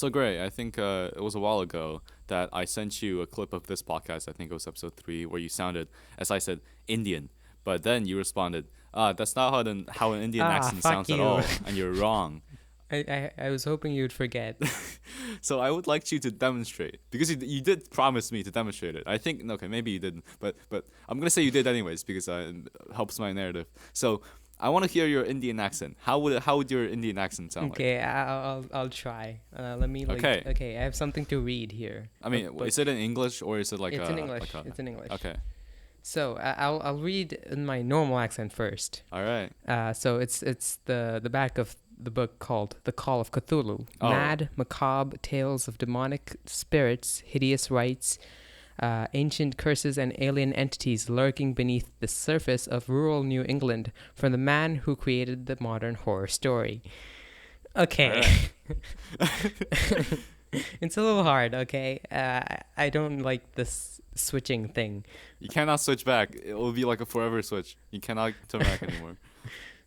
So great. I think it was a while ago that I sent you a clip of this podcast. I think it was episode 3, where you sounded, as I said, Indian. But then you responded, that's not how an Indian accent Fuck sounds at you. all, and you're wrong. I was hoping you'd forget. So I would like you to demonstrate, because you did promise me to demonstrate it. I think, okay, maybe you didn't, but I'm gonna say you did anyways, because it helps my narrative. So I want to hear your Indian accent. How would your Indian accent sound like? Okay, I'll try. Let me Okay. Okay, I have something to read here. I mean, But is it in English, or is it like it's a in English. like a? It's in English. Okay. So I'll read in my normal accent first. All right. So it's the back of the book called The Call of Cthulhu. Oh. Mad, macabre tales of demonic spirits, hideous rites, ancient curses, and alien entities lurking beneath the surface of rural New England from the man who created the modern horror story. Okay. It's a little hard, okay? I don't like this switching thing. You cannot switch back. It will be like a forever switch. You cannot turn back anymore.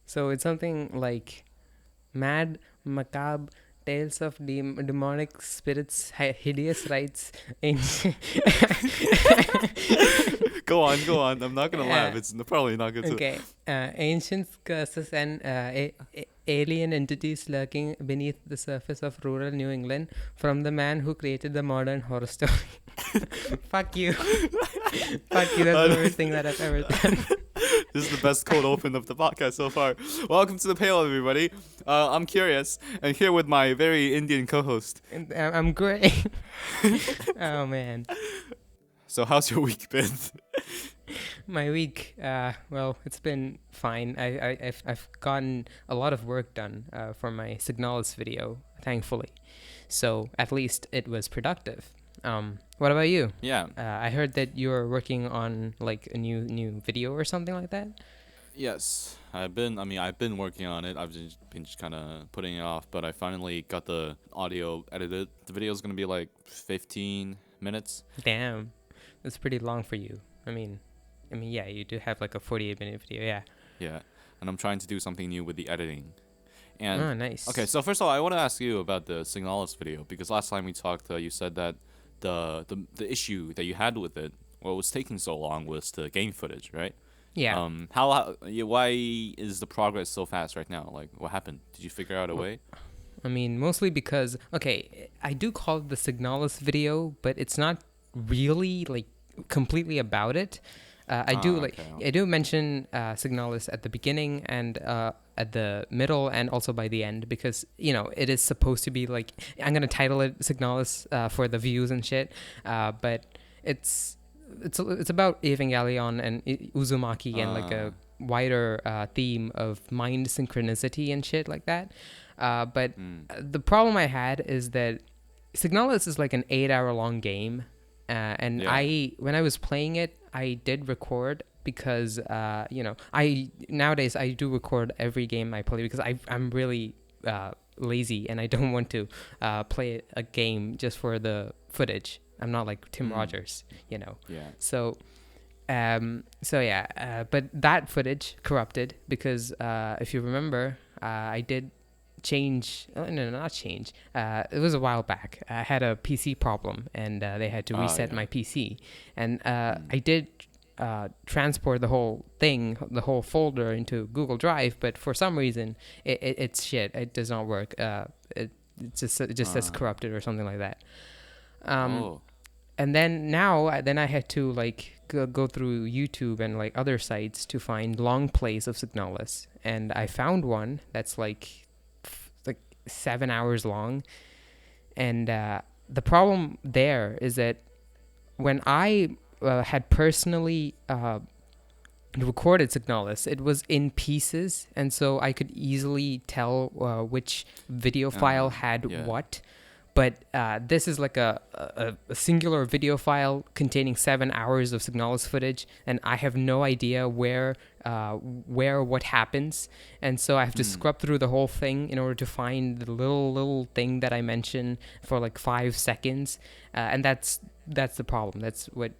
So it's something like mad, macabre tales of demonic spirits, hideous rites, ancient. Go on. I'm not gonna laugh. It's probably not good to. Okay. Ancient curses and alien entities lurking beneath the surface of rural New England from the man who created the modern horror story. Fuck you. Fuck you. That's the worst thing that I've ever done. This is the best cold open of the podcast so far. Welcome to the Pale, everybody. I'm Curious, and here with my very Indian co-host. And, I'm great. Oh, man. So how's your week been? My week, well, it's been fine. I've gotten a lot of work done for my Signalis video, thankfully. So at least it was productive. What about you? Yeah. I heard that you're working on like a new video or something like that. Yes. I've been working on it. I've been just kind of putting it off, but I finally got the audio edited. The video is going to be like 15 minutes. Damn, that's pretty long for you. I mean, yeah, you do have like a 48-minute video, yeah. Yeah. And I'm trying to do something new with the editing. And Oh, nice. okay, so first of all, I want to ask you about the Signalis video, because last time we talked, you said that the issue that you had with it, what was taking so long, was the game footage, right? Yeah. Why is the progress so fast right now? Like, what happened? Did you figure out a way? I mean, mostly because, okay, I do call it the Signalis video, but it's not really like completely about it. I do mention Signalis at the beginning and at the middle and also by the end, because it is supposed to be like, I'm gonna title it Signalis for the views and shit, but it's about Evangelion and Uzumaki and like a wider theme of mind synchronicity and shit like that. But the problem I had is that Signalis is like an 8-hour long game. And yeah. When I was playing it, I did record because, nowadays I do record every game I play because I'm really lazy and I don't want to play a game just for the footage. I'm not like Tim Rogers, Yeah. So, but that footage corrupted because if you remember, I did change. No, not change. It was a while back. I had a PC problem and they had to reset my PC. And I did transport the whole thing, the whole folder into Google Drive, but for some reason it's shit. It does not work. It just says corrupted or something like that. And then I had to like go through YouTube and like other sites to find long plays of Signalis, and I found one that's like 7 hours long. And the problem there is that when I had personally recorded Signalis, it was in pieces, and so I could easily tell which video file had what. But this is like a singular video file containing 7 hours of Signalis footage, and I have no idea where what happens, and so I have to scrub through the whole thing in order to find the little thing that I mentioned for like 5 seconds, and that's the problem. That's what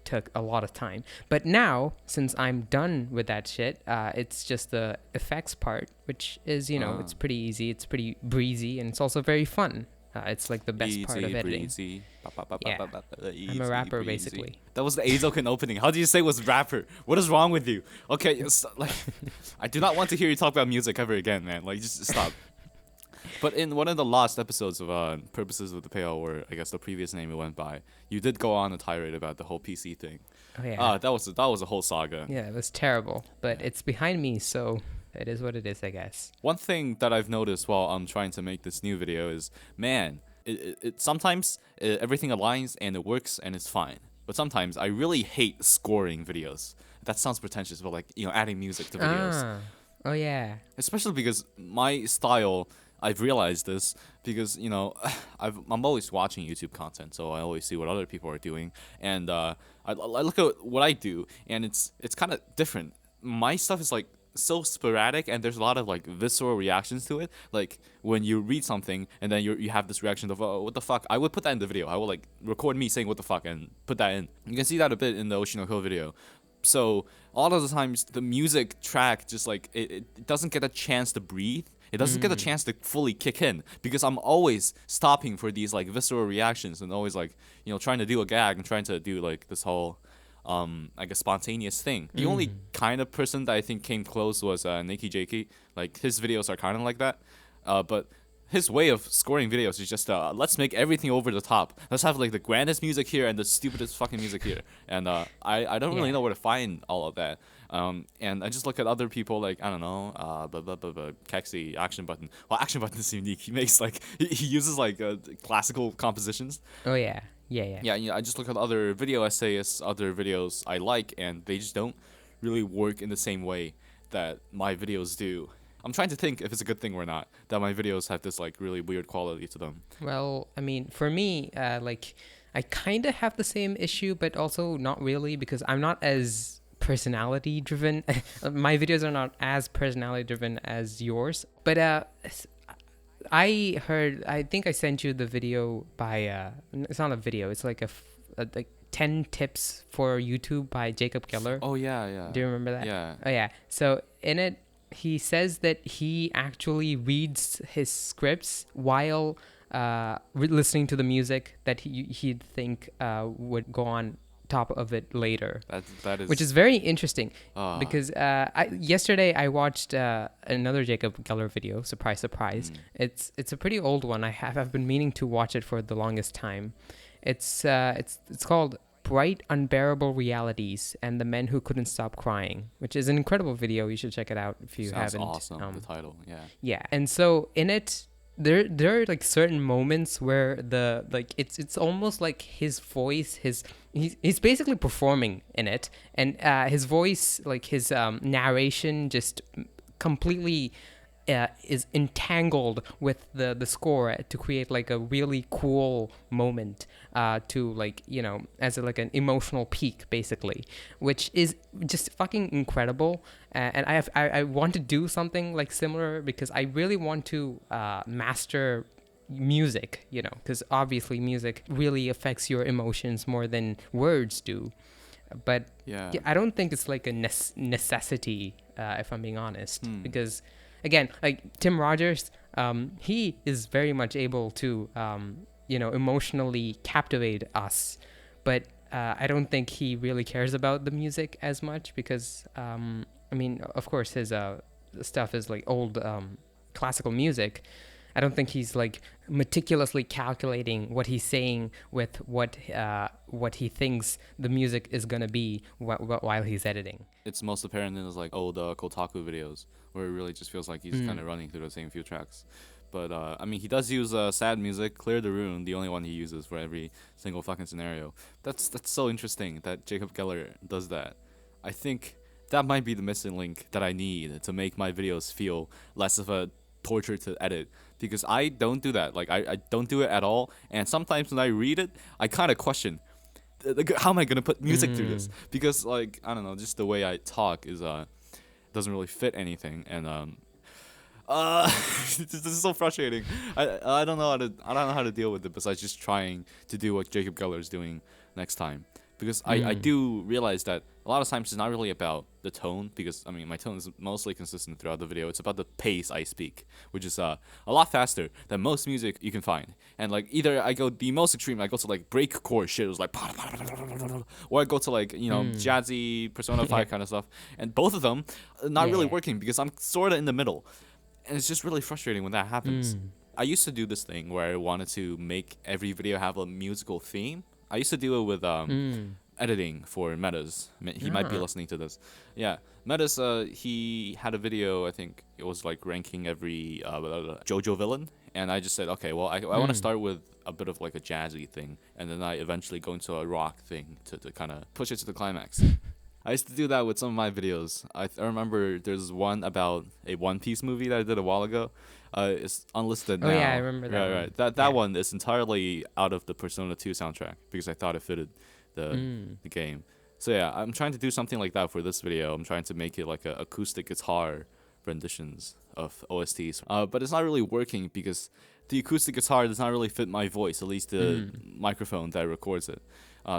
took a lot of time. But now, since I'm done with that shit, it's just the effects part, which is it's pretty easy, it's pretty breezy, and it's also very fun. It's like the best part of Easy editing. breezy. Yeah. I'm a Easy rapper, breezy. basically. That was the Azoken opening. How do you say it was rapper? What is wrong with you? Okay, like, I do not want to hear you talk about music ever again, man. Like, just stop. But in one of the last episodes of Purposes of the Pale, or I guess the previous name it went by, you did go on a tirade about the whole PC thing. Oh yeah. That was a whole saga. Yeah, it was terrible, but it's behind me, so it is what it is, I guess. One thing that I've noticed while I'm trying to make this new video is, man, it sometimes everything aligns and it works and it's fine. But sometimes I really hate scoring videos. That sounds pretentious, but like, adding music to videos. Oh yeah. Especially because my style, I've realized this because, I'm always watching YouTube content, so I always see what other people are doing, and I look at what I do, and it's kind of different. My stuff is like so sporadic, and there's a lot of like visceral reactions to it. Like when you read something and then you have this reaction of, oh, what the fuck, I would put that in the video. I will like record me saying what the fuck and put that in. You can see that a bit in the Oshino video. So a lot of the times the music track just like it doesn't get a chance to breathe. It doesn't get a chance to fully kick in because I'm always stopping for these like visceral reactions and always like trying to do a gag and trying to do like this whole like a spontaneous thing. The only kind of person that I think came close was Nikki Jakey. Like his videos are kind of like that, but his way of scoring videos is just let's make everything over the top. Let's have like the grandest music here and the stupidest fucking music here. And I don't really know where to find all of that. And I just look at other people like, I don't know, Kexi, Action Button. Well, Action Button is unique. He makes like he uses like classical compositions. Oh yeah. Yeah. I just look at other video essayists, other videos I like, and they just don't really work in the same way that my videos do. I'm trying to think if it's a good thing or not that my videos have this like really weird quality to them. Well, I mean, for me, like I kind of have the same issue, but also not really because I'm not as personality driven. My videos are not as personality driven as yours. But I think I sent you the video by it's not a video, it's like like 10 tips for YouTube by Jacob Geller. Oh yeah. Do you remember that? Yeah. Oh yeah. So in it he says that he actually reads his scripts while listening to the music that he'd think would go on top of it later. That is, which is very interesting because yesterday I watched another Jacob Geller video. Surprise, surprise! It's a pretty old one. I've been meaning to watch it for the longest time. It's called Bright Unbearable Realities and the Men Who Couldn't Stop Crying, which is an incredible video. You should check it out if you haven't. Sounds awesome. The title, yeah. Yeah, and so in it, there are like certain moments where it's almost like his voice, he's basically performing in it, and his voice, like his narration, just completely is entangled with the score to create like a really cool moment to like as like an emotional peak basically, which is just fucking incredible. And I want to do something like similar because I really want to master music, because obviously music really affects your emotions more than words do. But yeah, I don't think it's like a necessity if I'm being honest, because again, like Tim Rogers, he is very much able to, emotionally captivate us. But I don't think he really cares about the music as much because, I mean, of course, his stuff is like old classical music. I don't think he's like meticulously calculating what he's saying with what he thinks the music is gonna be while he's editing. It's most apparent in his like old Kotaku videos where it really just feels like he's kind of running through the same few tracks. But I mean, he does use sad music, Clear the Rune, the only one he uses for every single fucking scenario. That's so interesting that Jacob Geller does that. I think that might be the missing link that I need to make my videos feel less of a torture to edit, because I don't do that. Like I don't do it at all, and sometimes when I read it I kind of question how am I gonna put music through this, because like I don't know, just the way I talk is doesn't really fit anything, and this is so frustrating. I don't know how to deal with it besides just trying to do what Jacob Geller is doing next time, because I do realize that a lot of times it's not really about the tone, because I mean my tone is mostly consistent throughout the video. It's about the pace I speak, which is a lot faster than most music you can find. And like either I go the most extreme, I go to like breakcore shit, it was like, or I go to like jazzy Persona 5 kind of stuff, and both of them not really working because I'm sort of in the middle, and it's just really frustrating when that happens. I used to do this thing where I wanted to make every video have a musical theme. I used to do it with editing for Metas. He might be listening to this. Yeah, Metas, he had a video, I think it was like ranking every JoJo villain. And I just said, okay, well, I want to start with a bit of like a jazzy thing. And then I eventually go into a rock thing to kind of push it to the climax. I used to do that with some of my videos. I remember there's one about a One Piece movie that I did a while ago. It's unlisted now. Oh yeah, I remember that. Right. That one is entirely out of the Persona 2 soundtrack because I thought it fitted the game. So yeah, I'm trying to do something like that for this video. I'm trying to make it like a acoustic guitar renditions of OSTs. But it's not really working because the acoustic guitar does not really fit my voice, at least the microphone that records it.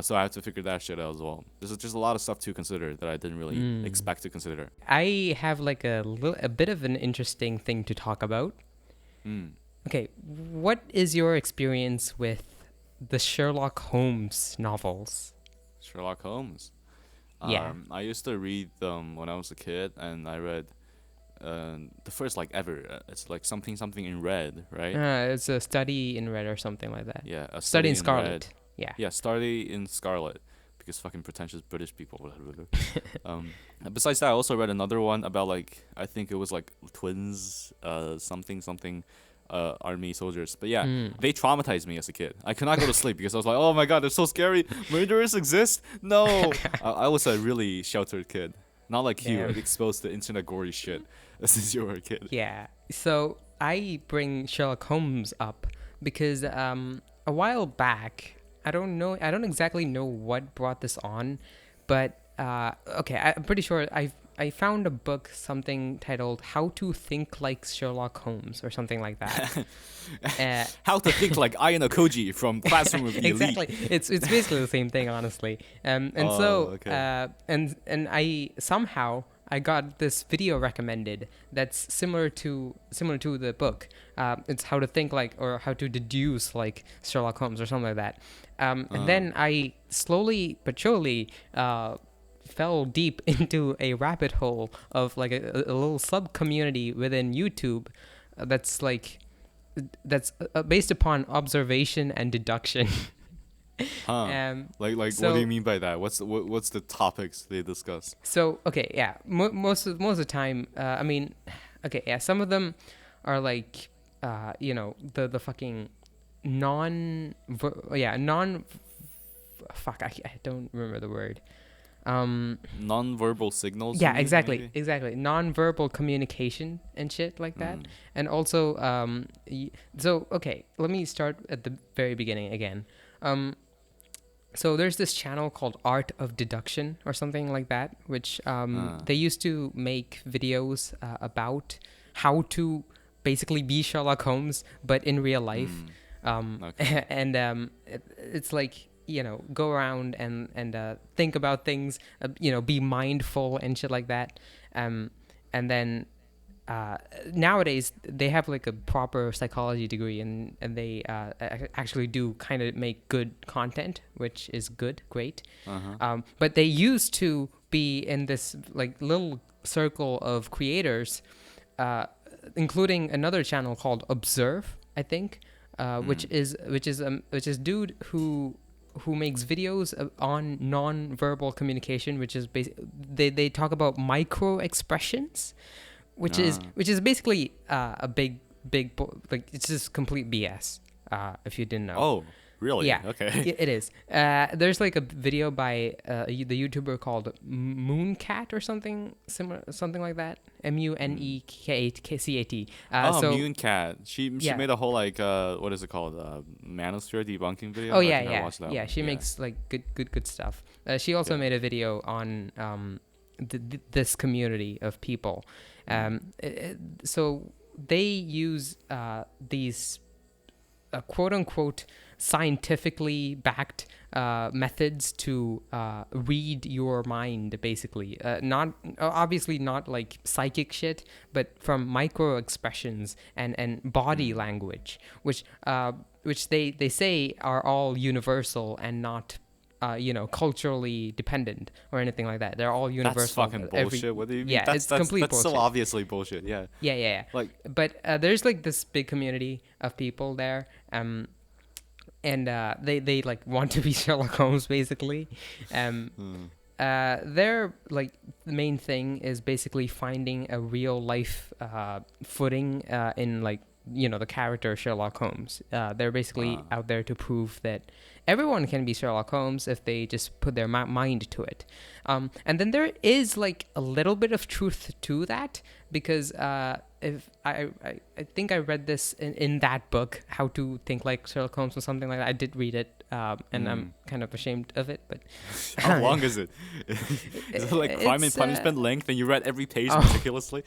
So I have to figure that shit out as well. There's just a lot of stuff to consider that I didn't really expect to consider. I have like a bit of an interesting thing to talk about. Okay, what is your experience with the Sherlock Holmes novels? Sherlock Holmes? Yeah. I used to read them when I was a kid, and I read the first like ever. It's like something in red, right? It's a study in red or something like that. Yeah, a Study in red. Scarlet. Yeah, Study in Scarlet, because fucking pretentious British people. Besides that, I also read another one about like, I think it was like twins, something, army soldiers. But yeah, they traumatized me as a kid. I could not go to sleep because I was like, oh my god, they're so scary. Murderers exist? No. I was a really sheltered kid, not like you, exposed to internet gory shit since you were a kid. Yeah. So I bring Sherlock Holmes up because a while back, I don't exactly know what brought this on, but okay, I'm pretty sure I found a book, something titled "How to Think Like Sherlock Holmes" or something like that. How to think like Ian Okoji from Classroom of the Elite. Exactly, it's basically the same thing, honestly. And I somehow I got this video recommended that's similar to the book. It's how to think like, or how to deduce like Sherlock Holmes or something like that. And then I slowly but surely fell deep into a rabbit hole of like a little sub community within YouTube that's based upon observation and deduction. Like what do you mean by that? What's the topics they discuss? So okay, yeah, most of the time, I mean, okay, yeah, some of them are like, the fucking fuck, I don't remember the word. Non-verbal signals. Yeah, exactly, maybe? exactly. Non-verbal communication and shit like that. And also, so okay, let me start at the very beginning again. So there's this channel called Art of Deduction or something like that, which they used to make videos about how to basically be Sherlock Holmes, but in real life. Okay. And it's like, go around and think about things, be mindful and shit like that. And then nowadays they have like a proper psychology degree, and they actually do kind of make good content, which is great. But they used to be in this like little circle of creators, including another channel called Observe, I think, which is dude who makes videos on non-verbal communication, which is they talk about micro expressions, which is basically a big like, it's just complete BS. If you didn't know. Oh, really? Yeah. Okay. It is. There's like a video by the YouTuber called Mooncat or something similar, something like that. MUNEKCAT. Mooncat. She made a whole like what is it called? Manosphere debunking video. Oh I yeah, think I yeah, watched that yeah. one. She makes like good stuff. She also made a video on this community of people. So they use these quote unquote scientifically backed methods to read your mind, basically. Not obviously not like psychic shit, but from micro expressions and body language, which they say are all universal and not culturally dependent or anything like that. They're all universal. That's fucking bullshit. What do you mean? Yeah, it's complete that's bullshit. so obviously bullshit. Yeah. Yeah. Like, but there's like this big community of people there, and they like want to be Sherlock Holmes, basically. Their like the main thing is basically finding a real life footing in like the character Sherlock Holmes. They're basically out there to prove that everyone can be Sherlock Holmes if they just put their mind to it. And then there is like a little bit of truth to that, because if I think I read this in that book, How to Think Like Sherlock Holmes or something like that. I did read it, and I'm kind of ashamed of it. But how long is it? Is it like Crime and Punishment length, and you read every page meticulously?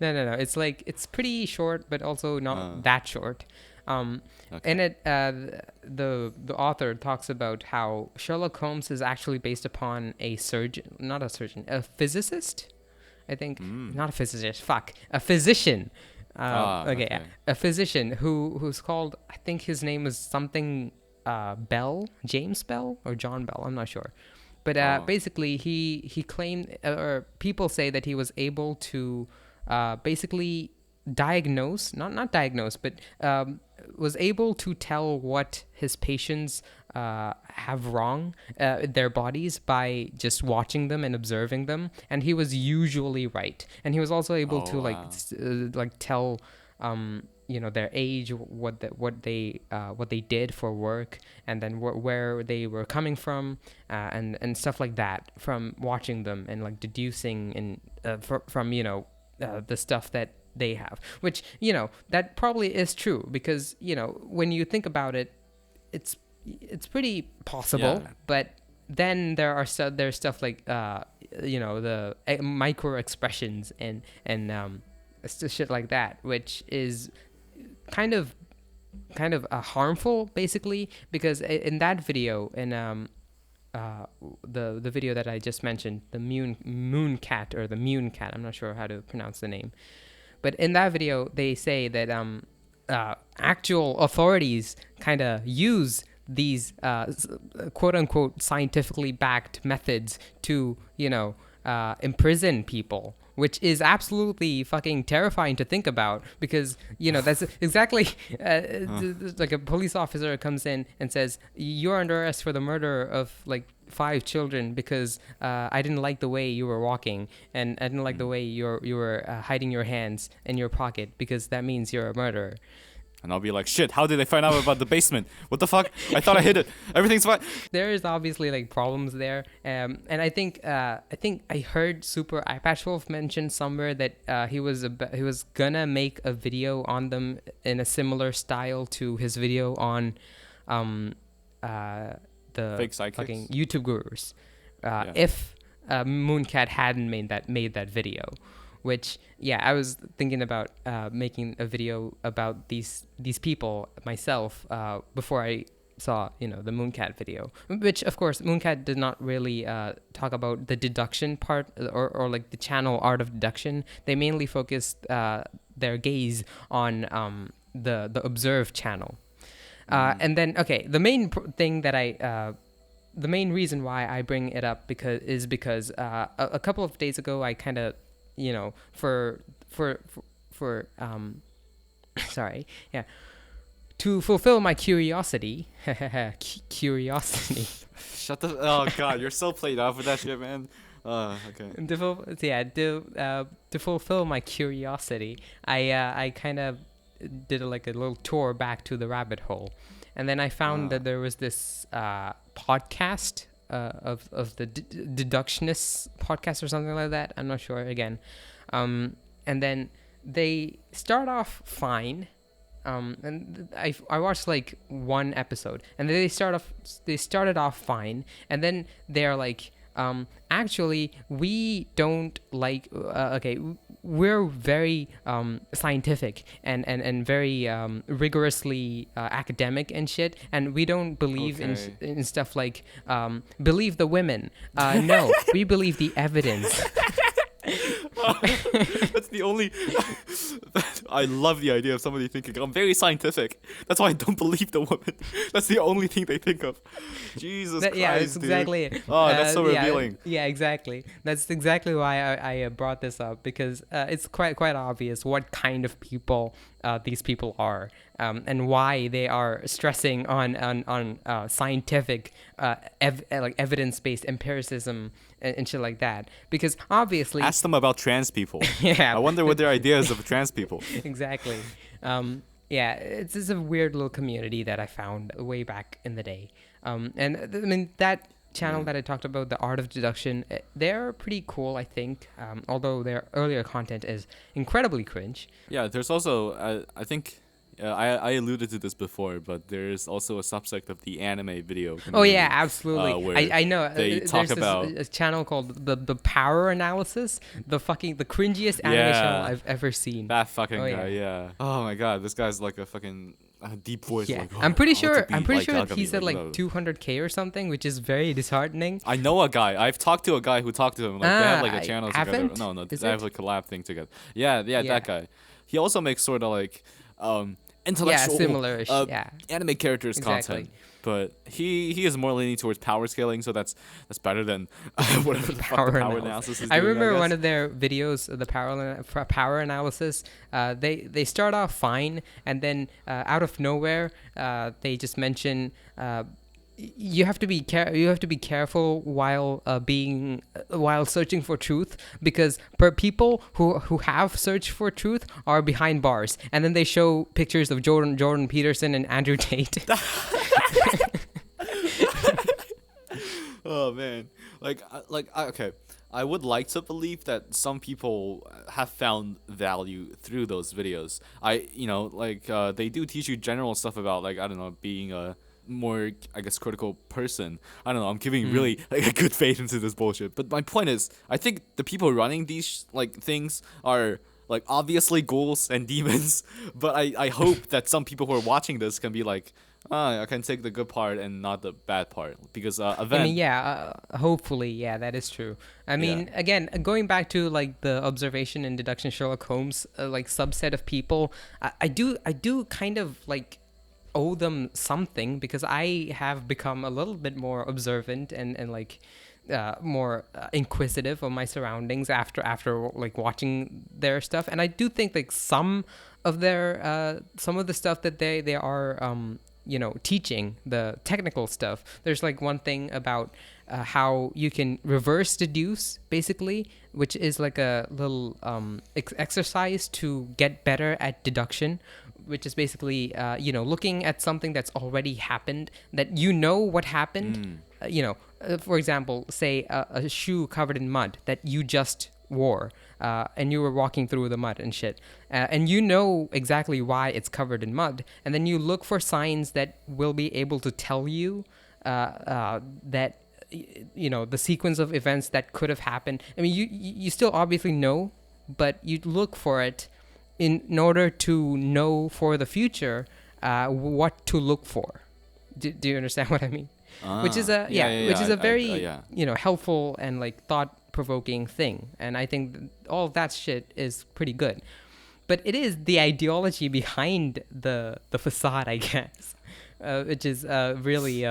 No. It's pretty short, but also not that short. Okay. In it, the author talks about how Sherlock Holmes is actually based upon a physicist. I think not a physicist. A physician. Okay. A physician who's called, I think his name is something Bell, James Bell or John Bell. I'm not sure, but basically he claimed, or people say that he was able to basically diagnose, not diagnose, but was able to tell what his patients have wrong their bodies by just watching them and observing them, and he was usually right. And he was also able to like tell their age, what they did for work, and then where they were coming from, and stuff like that from watching them, and like deducing and from the stuff that they have, which that probably is true, because when you think about it, it's pretty possible. But then there's stuff like the micro expressions and shit like that, which is kind of harmful, basically, because in that video, in the video that I just mentioned, the moon cat, I'm not sure how to pronounce the name. But in that video, they say that actual authorities kind of use these quote-unquote scientifically backed methods to, imprison people, which is absolutely fucking terrifying to think about, because, that's exactly like a police officer comes in and says, you're under arrest for the murder of like 5 children because I didn't like the way you were walking, and I didn't like the way you were hiding your hands in your pocket, because that means you're a murderer. And I'll be like, shit, how did they find out about the basement? What the fuck? I thought I hid it. Everything's fine. There is obviously like problems there. And I think I heard Super Eyepatch Wolf mention somewhere that he was gonna make a video on them in a similar style to his video on the fake sidekicks? fucking YouTube gurus. If Mooncat hadn't made that video. Which, I was thinking about making a video about these people myself before I saw, the Mooncat video. Which, of course, Mooncat did not really talk about the deduction part or like the channel art of deduction. They mainly focused their gaze on the observe channel. And then, okay, the main thing that the main reason why I bring it up because a couple of days ago I kind of to fulfill my curiosity. Shut the. Oh god, you're so played off with that shit, man. Okay. To fulfill my curiosity, I kind of did a little tour back to the rabbit hole, and then I found that there was this podcast. Of the Deductionists podcast or something like that. I'm not sure again. And then they start off fine. And I watched like one episode, and then they started off fine, and then they're like, actually we don't like we're very scientific and very rigorously academic and shit, and we don't believe Okay. in stuff like believe the women. No, we believe the evidence. That's the only. I love the idea of somebody thinking I'm very scientific. That's why I don't believe the woman. That's the only thing they think of. Jesus Christ, Yeah, that's dude. exactly it. Oh, that's so yeah, revealing. Yeah, exactly. That's exactly why I brought this up, because it's quite obvious what kind of people these people are, and why they are stressing on scientific, like evidence-based empiricism and shit like that. Because obviously, Ask them about trans people. yeah, I wonder what their ideas of trans people. exactly. Yeah, it's just a weird little community that I found way back in the day. And I mean, that channel that I talked about, The Art of Deduction, they're pretty cool, I think. Although their earlier content is incredibly cringe. Yeah, there's also I think. I alluded to this before, but there's also a subsect of the anime video community. Oh yeah, absolutely. where I know. they talk There's about a channel called the Power Analysis, the cringiest anime channel I've ever seen. that fucking Oh, guy. Yeah. Oh my god, this guy's like a fucking deep voice. Yeah, Like, I'm pretty I want sure. to I'm be pretty like sure Kagami, he's at like blah. 200K or something, which is very disheartening. I know a guy. I've talked to a guy who talked to him. Like they have like I a channel together. haven't? No, Is they have it? like a collab thing together. Yeah, Yeah. that guy. He also makes sort of like intellectual, similar-ish, yeah. anime characters Exactly. content. But he is more leaning towards power scaling, so that's better than whatever the fuck the power analysis is I doing, remember guess. one of their videos, the power analysis. They start off fine, and then out of nowhere, they just mention. You have to be careful while while searching for truth, because people who have searched for truth are behind bars, and then they show pictures of Jordan Peterson and Andrew Tate. Oh man, okay. I would like to believe that some people have found value through those videos. They do teach you general stuff about, like, I don't know, being a more, I guess, critical person. I don't know. I'm giving really like a good faith into this bullshit. But my point is, I think the people running these like things are like obviously ghouls and demons. But I hope that some people who are watching this can be like, I can take the good part and not the bad part, because event. I mean, yeah, hopefully, yeah, that is true. I mean, again, going back to like the observation and deduction Sherlock Holmes like subset of people, I do kind of like owe them something, because I have become a little bit more observant and like more inquisitive of my surroundings after like watching their stuff. And I do think like some of the stuff that they are teaching, the technical stuff. There's like one thing about how you can reverse deduce, basically, which is like a little exercise to get better at deduction, which is basically looking at something that's already happened, that what happened. For example, say a shoe covered in mud that you just wore, and you were walking through the mud and shit, and you know exactly why it's covered in mud, and then you look for signs that will be able to tell you that the sequence of events that could have happened. I mean, you still obviously know, but you look for it in order to know for the future what to look for. Do you understand what I mean? Which is a very helpful and like thought-provoking thing, and I think all of that shit is pretty good. But it is the ideology behind the facade, I guess, which is really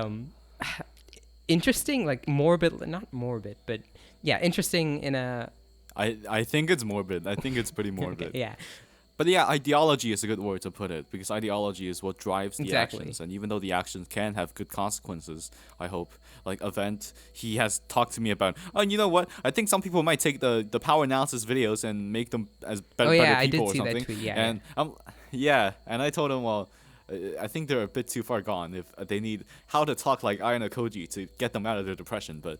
interesting, like not morbid, but yeah, interesting in a. I think it's morbid. I think it's pretty morbid. Yeah. But yeah, ideology is a good word to put it, because ideology is what drives the Exactly. actions. And even though the actions can have good consequences, I hope, like Event, he has talked to me about, you know what? I think some people might take the power analysis videos and make them as better people or something. That tweet. And and I told him, well, I think they're a bit too far gone if they need how to talk like Ayano Koji to get them out of their depression. But,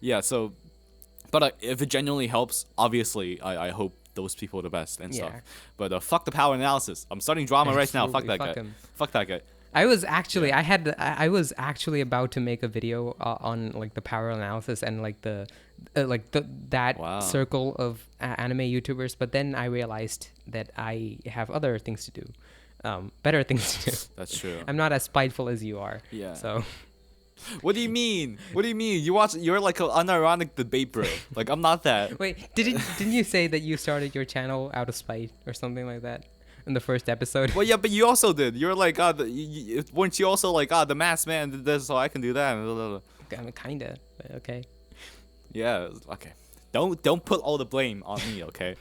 yeah, so, but if it genuinely helps, obviously, I hope those people the best and stuff. But fuck the power analysis. I'm starting drama right now. Fuck that guy. Him. Fuck that guy. I was actually I was actually about to make a video on like the power analysis and like the that Wow. circle of anime YouTubers. But then I realized that I have other things to do, better things to do. That's true. I'm not as spiteful as you are. Yeah. So What do you mean? What do you mean? You're like an unironic debate bro. Like I'm not that. wait, didn't you say that you started your channel out of spite or something like that in the first episode? Well, yeah, but you also did. You're like, weren't you also like, the masked man did this, so I can do that? I mean, kinda. But okay. Yeah. Okay. Don't put all the blame on me, okay?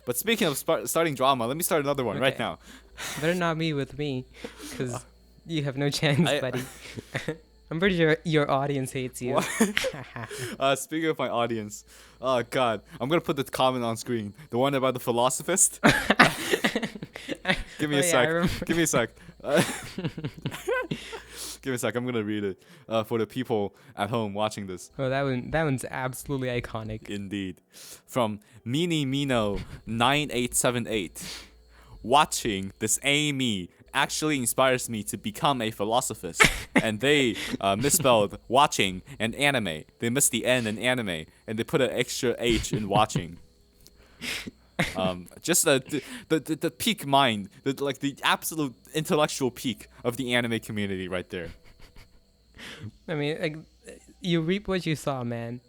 But speaking of starting drama, let me start another one right Okay. now. Better not me with me, because you have no chance, I- buddy. I'm pretty sure your audience hates you. Speaking of my audience, oh god, I'm gonna put the comment on screen. The one about the philosophist. Give me a I sec. remember. Give me a sec. Give me a sec. I'm gonna read it for the people at home watching this. Oh, that one's absolutely iconic. Indeed, from Mini Mino 9878. Watching this Amy actually inspires me to become a philosophist. And they misspelled watching and anime. They missed the N in anime, and they put an extra H in watching. Just the peak mind, the absolute intellectual peak of the anime community right there. I mean, like, you reap what you saw, man.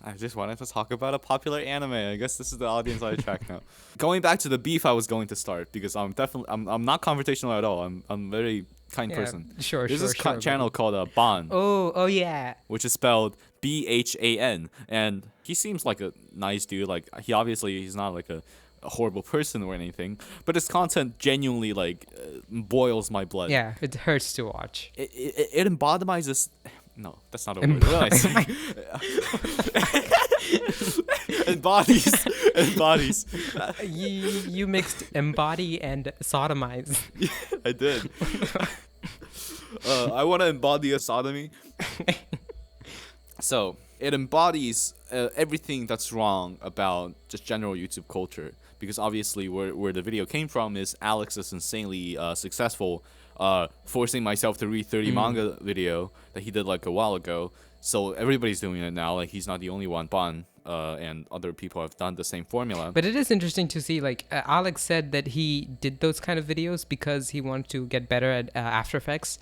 I just wanted to talk about a popular anime. I guess this is the audience I attract now. Going back to the beef I was going to start, because I'm not confrontational at all. I'm a very kind Yeah, person. sure, There's sure, this sure. channel called Ban, Oh yeah. which is spelled BHAN, and he seems like a nice dude. Like he's not like a horrible person or anything, but his content genuinely like boils my blood. Yeah, it hurts to watch. It embodies. No, that's not a word. What did I say? embodies. You mixed embody and sodomize. I did. I want to embody a sodomy. So it embodies everything that's wrong about just general YouTube culture. Because obviously, where the video came from is Alex is insanely successful, forcing myself to read 30 manga video that he did like a while ago. So everybody's doing it now. Like he's not the only one. Ban and other people have done the same formula. But it is interesting to see, like, Alex said that he did those kind of videos because he wanted to get better at After Effects,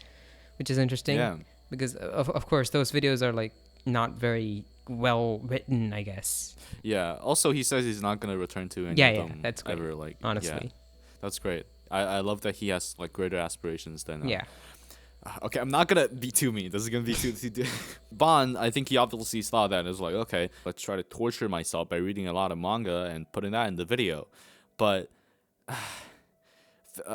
which is interesting. Yeah. Because, of course, those videos are, like, not very well written, I guess. Yeah. Also, he says he's not gonna return to any Yeah, of yeah, them that's great, ever. Like honestly. yeah, that's great. I love that he has like greater aspirations than. Yeah. Okay, I'm not gonna be too mean. This is gonna be too. Ban, I think he obviously saw that and was like, okay, let's try to torture myself by reading a lot of manga and putting that in the video. But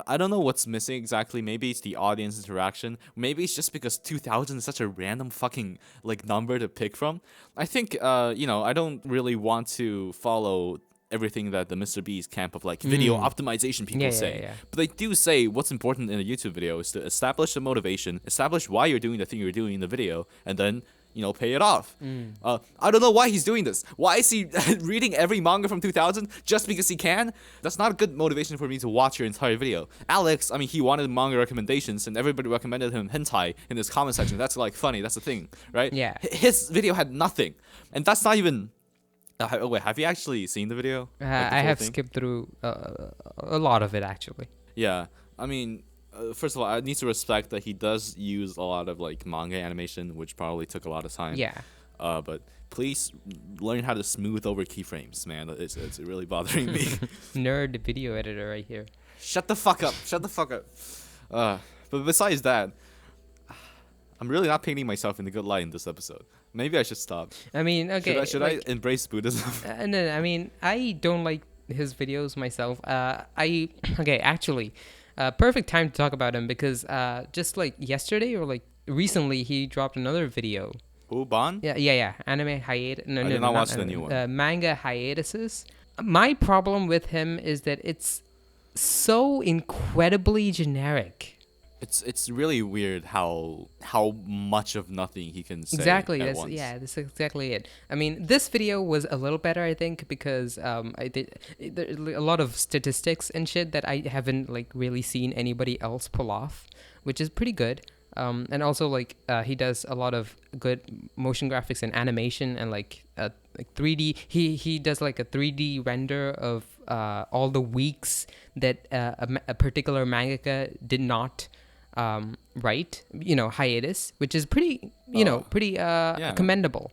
I don't know what's missing exactly. Maybe it's the audience interaction. Maybe it's just because 2000 is such a random fucking like number to pick from. I think I don't really want to follow everything that the Mr. Beast camp of like video optimization people say. Yeah. But they do say what's important in a YouTube video is to establish the motivation, establish why you're doing the thing you're doing in the video, and then pay it off. I don't know why he's doing this. Why is he reading every manga from 2000 just because he can? That's not a good motivation for me to watch your entire video. Alex, I mean, he wanted manga recommendations, and everybody recommended him hentai in his comment section. That's like funny. That's the thing, right? Yeah. His video had nothing, and that's not even. Wait, have you actually seen the video? Like, the I full have thing? skipped through a lot of it, actually. Yeah, I mean, first of all, I need to respect that he does use a lot of like manga animation, which probably took a lot of time. Yeah. But please learn how to smooth over keyframes, man. It's really bothering me. Nerd video editor right here. Shut the fuck up. Shut the fuck up. But besides that, I'm really not painting myself in a good light in this episode. Maybe I should stop. I mean, okay. Should I embrace Buddhism? No, I mean, I don't like his videos myself. Actually, perfect time to talk about him because just like yesterday or like recently, he dropped another video. Who, Ban? Yeah. Anime hiatus. No, I did not watch the new one. Manga hiatuses. My problem with him is that it's so incredibly generic. It's really weird how much of nothing he can say Exactly. at That's once. that's exactly it. I mean, this video was a little better, I think, because there's a lot of statistics and shit that I haven't like really seen anybody else pull off, which is pretty good. And also like he does a lot of good motion graphics and animation and like 3D. He does like a 3D render of all the weeks that a particular mangaka did not write, hiatus, which is pretty, pretty commendable.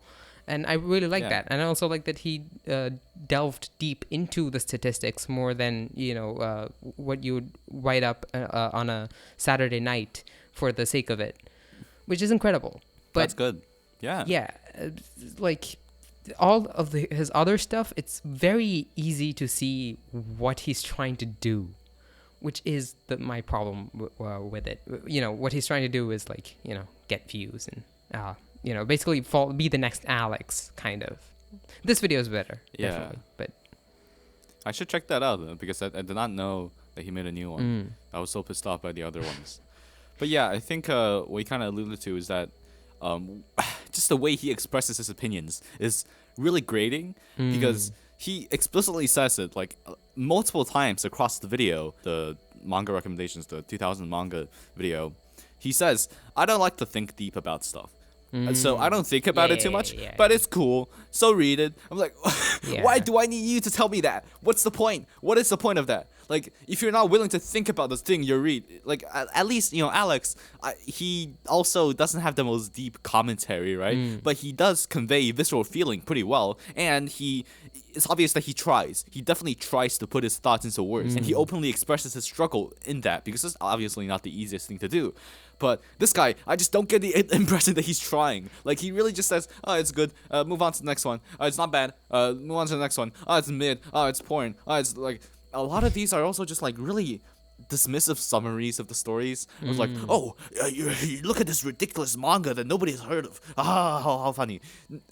And I really like that. And I also like that he delved deep into the statistics more than, what you would write up on a Saturday night for the sake of it, which is incredible. But that's good. Yeah. Yeah. Like all of his other stuff, it's very easy to see what he's trying to do, which is my problem with it. What he's trying to do is like, get views and, basically be the next Alex, kind of. This video is better, definitely. But I should check that out, though, because I did not know that he made a new one. I was so pissed off by the other ones. But yeah, I think what he kind of alluded to is that just the way he expresses his opinions is really grating, because he explicitly says it like multiple times across the video, the manga recommendations, the 2000 manga video. He says, I don't like to think deep about stuff. And so I don't think about it too much, but it's cool. So read it. I'm like, why do I need you to tell me that? What's the point? What is the point of that? Like, if you're not willing to think about this thing you read, like, at least, Alex, he also doesn't have the most deep commentary, right? But he does convey visceral feeling pretty well, and it's obvious that he tries. He definitely tries to put his thoughts into words, and he openly expresses his struggle in that, because it's obviously not the easiest thing to do. But this guy, I just don't get the impression that he's trying. Like, he really just says, oh, it's good, move on to the next one. It's not bad, move on to the next one. Oh, it's mid, oh, it's porn. Oh, it's like, a lot of these are also just like really dismissive summaries of the stories. It was like, oh, you look at this ridiculous manga that nobody's heard of. How funny.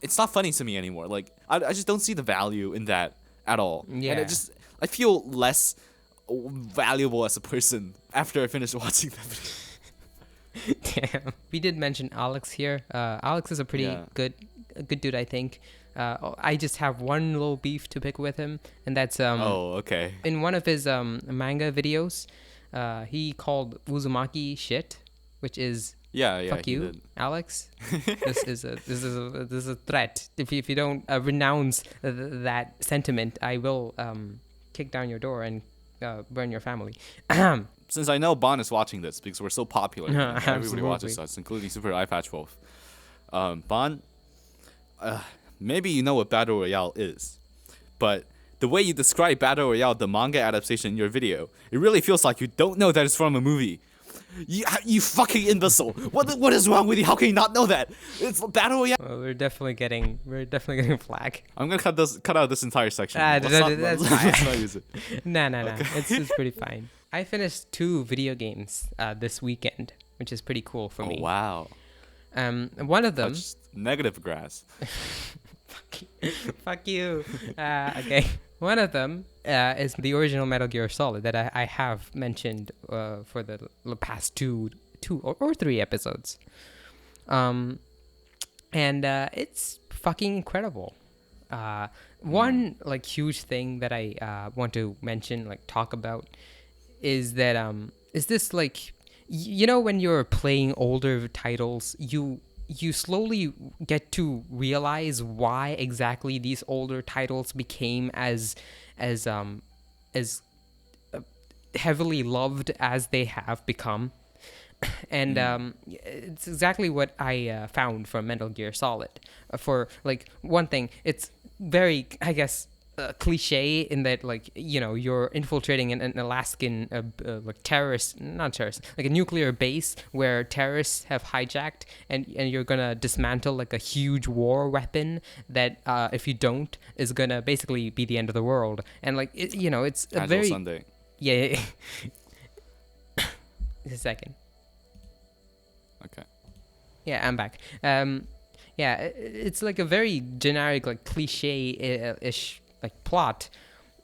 It's not funny to me anymore. Like, I just don't see the value in that at all. Yeah. And I feel less valuable as a person after I finish watching that video. Damn. We did mention Alex here. Alex is a pretty good dude, I think. I just have one little beef to pick with him, and that's okay. In one of his manga videos, he called Uzumaki shit, which is fuck you, did. Alex. This is a threat. If you don't renounce that sentiment, I will kick down your door and burn your family. Since I know Bon is watching this because we're so popular, everybody Absolutely. watches us, including Super Eyepatch Wolf. Bon, maybe you know what Battle Royale is, but the way you describe Battle Royale, the manga adaptation in your video, it really feels like you don't know that it's from a movie. You fucking imbecile! What is wrong with you? How can you not know that? It's Battle Royale. Well, we're definitely getting flack. I'm gonna cut out this entire section. That's fine. Let's not use it. No. It's pretty fine. I finished 2 video games this weekend, which is pretty cool for me. Oh wow. One of them. Negative grass. Fuck you. Okay. One of them is the original Metal Gear Solid that I have mentioned for the past two or 3 episodes. And it's fucking incredible. One like huge thing that I want to mention, like talk about, is that is this like when you're playing older titles, you slowly get to realize why exactly these older titles became as heavily loved as they have become. And it's exactly what I found from Metal Gear Solid. For like one thing, it's very, I guess, cliche in that, like, you're infiltrating an Alaskan like not terrorist, like a nuclear base where terrorists have hijacked, and you're gonna dismantle like a huge war weapon that if you don't is gonna basically be the end of the world. And like it's a very Sunday. Yeah. Just a second. Okay. Yeah, I'm back. Yeah, it's like a very generic, like cliche-ish like plot,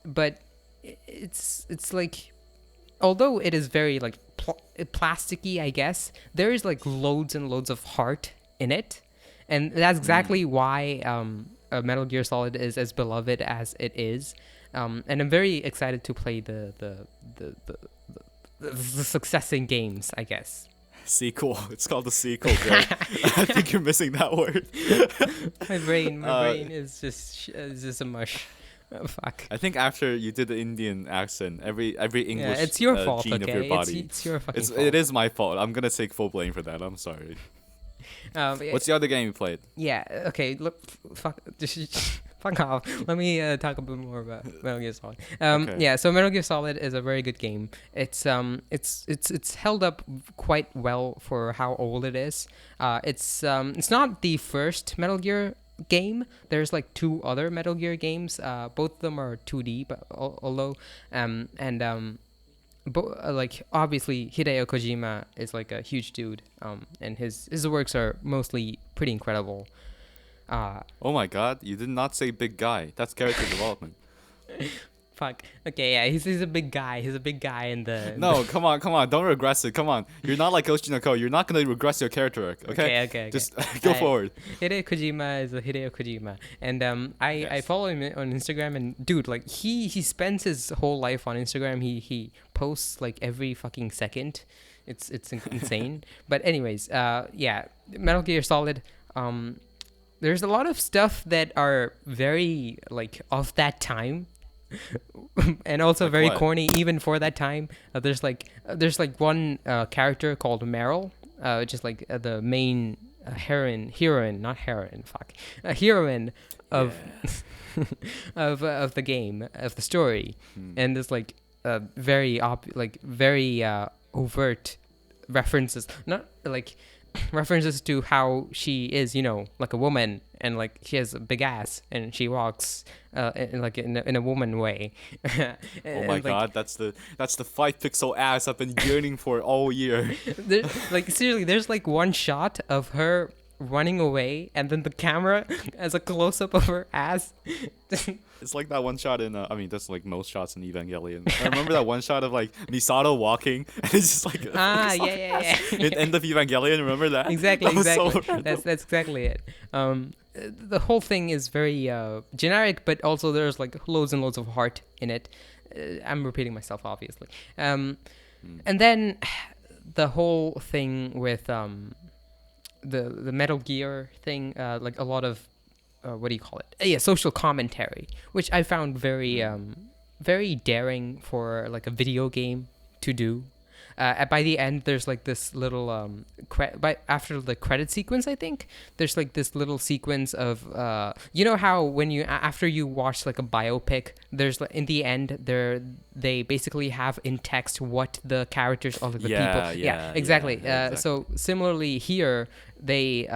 but it's like, although it is very like plasticky, I guess, there is like loads and loads of heart in it, and that's exactly why Metal Gear Solid is as beloved as it is. And I'm very excited to play the successing games, I guess. Sequel. It's called the sequel, Greg. I think you're missing that word. My brain is just a mush. Oh, fuck. I think after you did the Indian accent, every English It's your fault, gene okay? of your body. It's your fucking fault. It is my fault. I'm gonna take full blame for that. I'm sorry. What's the other game you played? Yeah. Okay. Look. Fuck. Fuck off. Let me talk a bit more about Metal Gear Solid. Okay. Yeah. So Metal Gear Solid is a very good game. It's held up quite well for how old it is. It's not the first Metal Gear game. There's like 2 other Metal Gear games. Both of them are 2D, but although like obviously Hideo Kojima is like a huge dude, and his works are mostly pretty incredible. Oh my god, you did not say big guy. That's character development. Fuck. Okay, yeah, he's a big guy. He's a big guy in the. No, come on, don't regress it. Come on, you're not like Oshinoko. You're not gonna regress your character arc. Okay. Just go forward. Hideo Kojima is a Hideo Kojima, and I follow him on Instagram, and dude, like he spends his whole life on Instagram. He posts like every fucking second. It's insane. But anyways, yeah, Metal Gear Solid. There's a lot of stuff that are very like of that time. And also like very what? corny even for that time. There's like one character called Meryl, which is like the main heroine of of the game, of the story. And there's like very overt references, not like references to how she is, like a woman, and like she has a big ass and she walks in a woman way. Oh my god, that's the 5-pixel ass I've been yearning for all year. Like seriously, there's like one shot of her running away, and then the camera as a close-up of her ass. It's like that one shot in that's like most shots in Evangelion. I remember that one shot of like Misato walking, and it's just like yeah. In end of Evangelion, remember that? Exactly. So that's exactly it. The whole thing is very generic, but also there's like loads and loads of heart in it. I'm repeating myself, obviously. And then the whole thing with the Metal Gear thing, like a lot of what do you call it? Social commentary, which I found very very daring for like a video game to do. By the end, there's like this little after the credit sequence, I think there's like this little sequence of how when you after you watch like a biopic, there's like in the end they basically have in text what the characters of the people. Yeah, exactly. So similarly here, they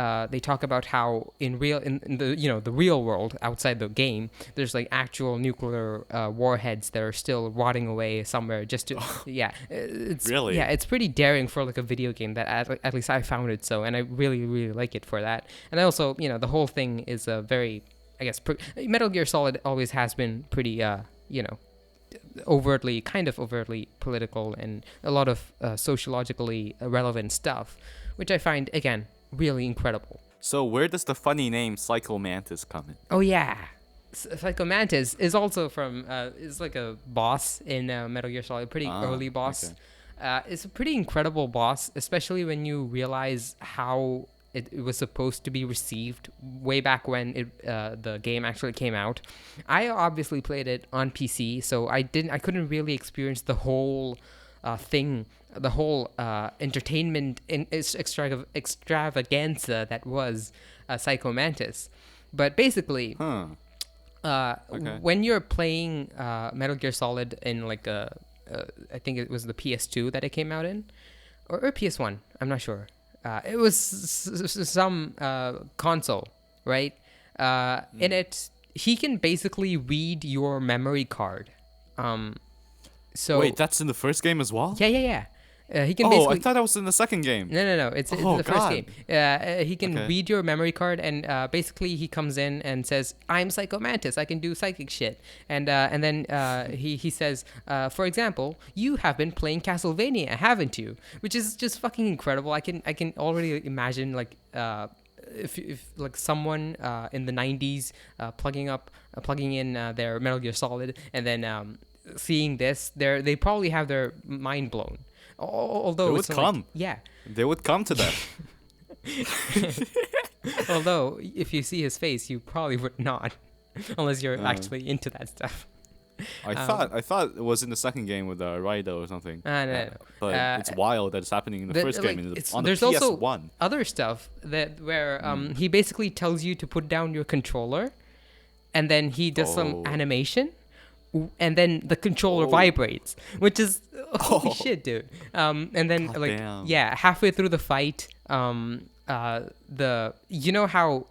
talk about how in the the real world outside the game, there's like actual nuclear warheads that are still rotting away somewhere just to it's really. Yeah, it's pretty daring for like a video game. That at least I found it so, and I really really like it for that. And also the whole thing is a very, I guess, Metal Gear Solid always has been pretty overtly political, and a lot of sociologically relevant stuff, which I find again really incredible. So where does the funny name Psycho Mantis come in? Oh yeah, Psycho Mantis is also from is like a boss in Metal Gear Solid, pretty early boss. Okay. It's a pretty incredible boss, especially when you realize how it was supposed to be received way back when the game actually came out. I obviously played it on PC, so I couldn't really experience the whole thing, the whole entertainment extravaganza that was Psycho Mantis. But basically, when you're playing Metal Gear Solid in like I think it was the PS2 that it came out in, or PS1, I'm not sure. It was some console, right? In it, he can basically read your memory card. So wait, that's in the first game as well? Yeah. He can I basically. thought that was in the second game. No. It's in the first game. He can read your memory card, and basically he comes in and says, "I'm Psycho Mantis. I can do psychic shit." And then he says, for example, "You have been playing Castlevania, haven't you?" Which is just fucking incredible. I can already imagine like if like someone in the 90s plugging in their Metal Gear Solid, and then seeing this, they probably have their mind blown. Although They would it's not come. Like, yeah. They would come to that. Although if you see his face, you probably would not, unless you're actually into that stuff. I thought it was in the second game with Raido or something. No. But it's wild that it's happening in the first game on the there's PS1. also other stuff where he basically tells you to put down your controller, and then he does some animation, and then the controller vibrates, which is holy shit, dude. And then damn. halfway through the fight, you know how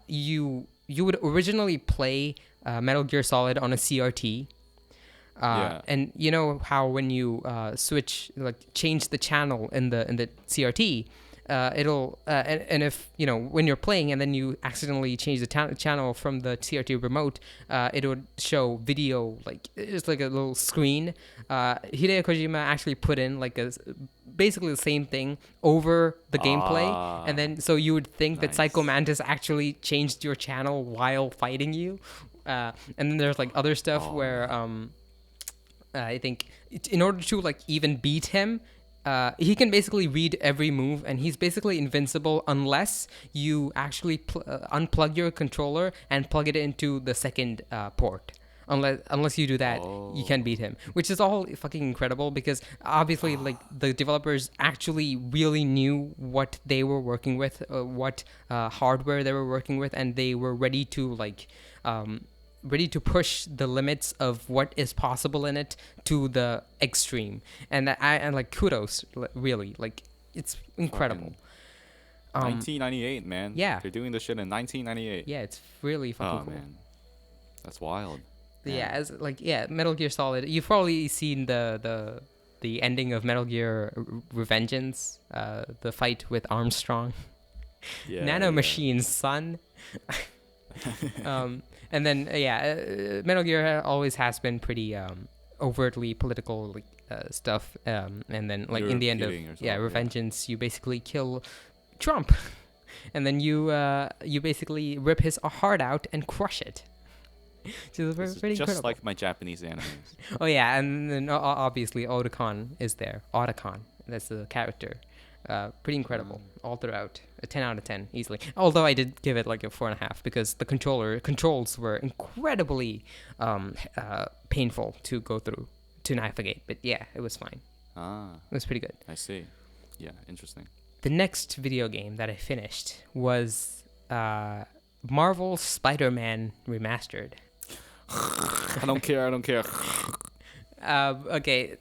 you would originally play Metal Gear Solid on a CRT. And you know how when you change the channel in the CRT, it'll and if you know when you're playing and then you accidentally change the channel from the CRT remote, it would show video, like it's like a little screen. Hideo Kojima actually put in basically the same thing over the gameplay, and then so you would think that Psycho Mantis actually changed your channel while fighting you. And then there's other stuff where I think in order to even beat him, he can basically read every move, and he's basically invincible unless you actually unplug your controller and plug it into the second port. Unless you do that, you can beat him, which is all fucking incredible because obviously the developers actually really knew what they were working with, what hardware they were working with, and they were ready to push the limits of what is possible in it to the extreme, and kudos, really, it's incredible. 1998, man. Yeah, they're doing this shit in 1998. Yeah, it's really fucking cool. Man, that's wild. Yeah, Metal Gear Solid. You've probably seen the ending of Metal Gear Revengeance, the fight with Armstrong. Nanomachines, son. And then Metal Gear always has been pretty overtly political stuff. And then in the end of Revengeance, you basically kill Trump, and then you basically rip his heart out and crush it. So it's pretty just incredible. like my Japanese animes. Oh yeah, and then obviously Otacon is there. Otacon, that's the character. Pretty incredible all throughout. A 10 out of 10 easily. Although I did give it a 4.5 because the controls were incredibly painful to go through, to navigate. But yeah, it was fine. It was pretty good. I see. Yeah, interesting. The next video game that I finished was Marvel Spider-Man Remastered. I don't care. Okay.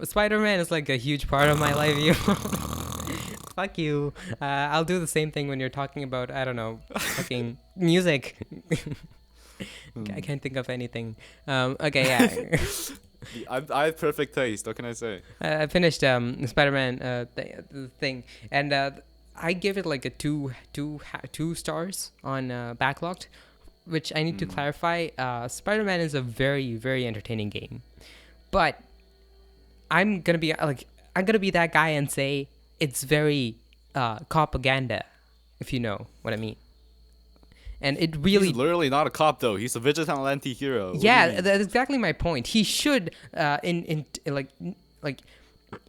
Spider-Man is a huge part of my life. You fuck you. I'll do the same thing when you're talking about, I don't know, fucking music. I can't think of anything. Okay, yeah. I have perfect taste. What can I say? I finished Spider-Man thing, and I give it a two stars on Backlogged, which I need to clarify. Spider-Man is a very, very entertaining game, but I'm gonna be that guy and say it's very propaganda, if you know what I mean. And it really... He's literally not a cop, though. He's a vigilante hero. Yeah, that's exactly my point. He should, in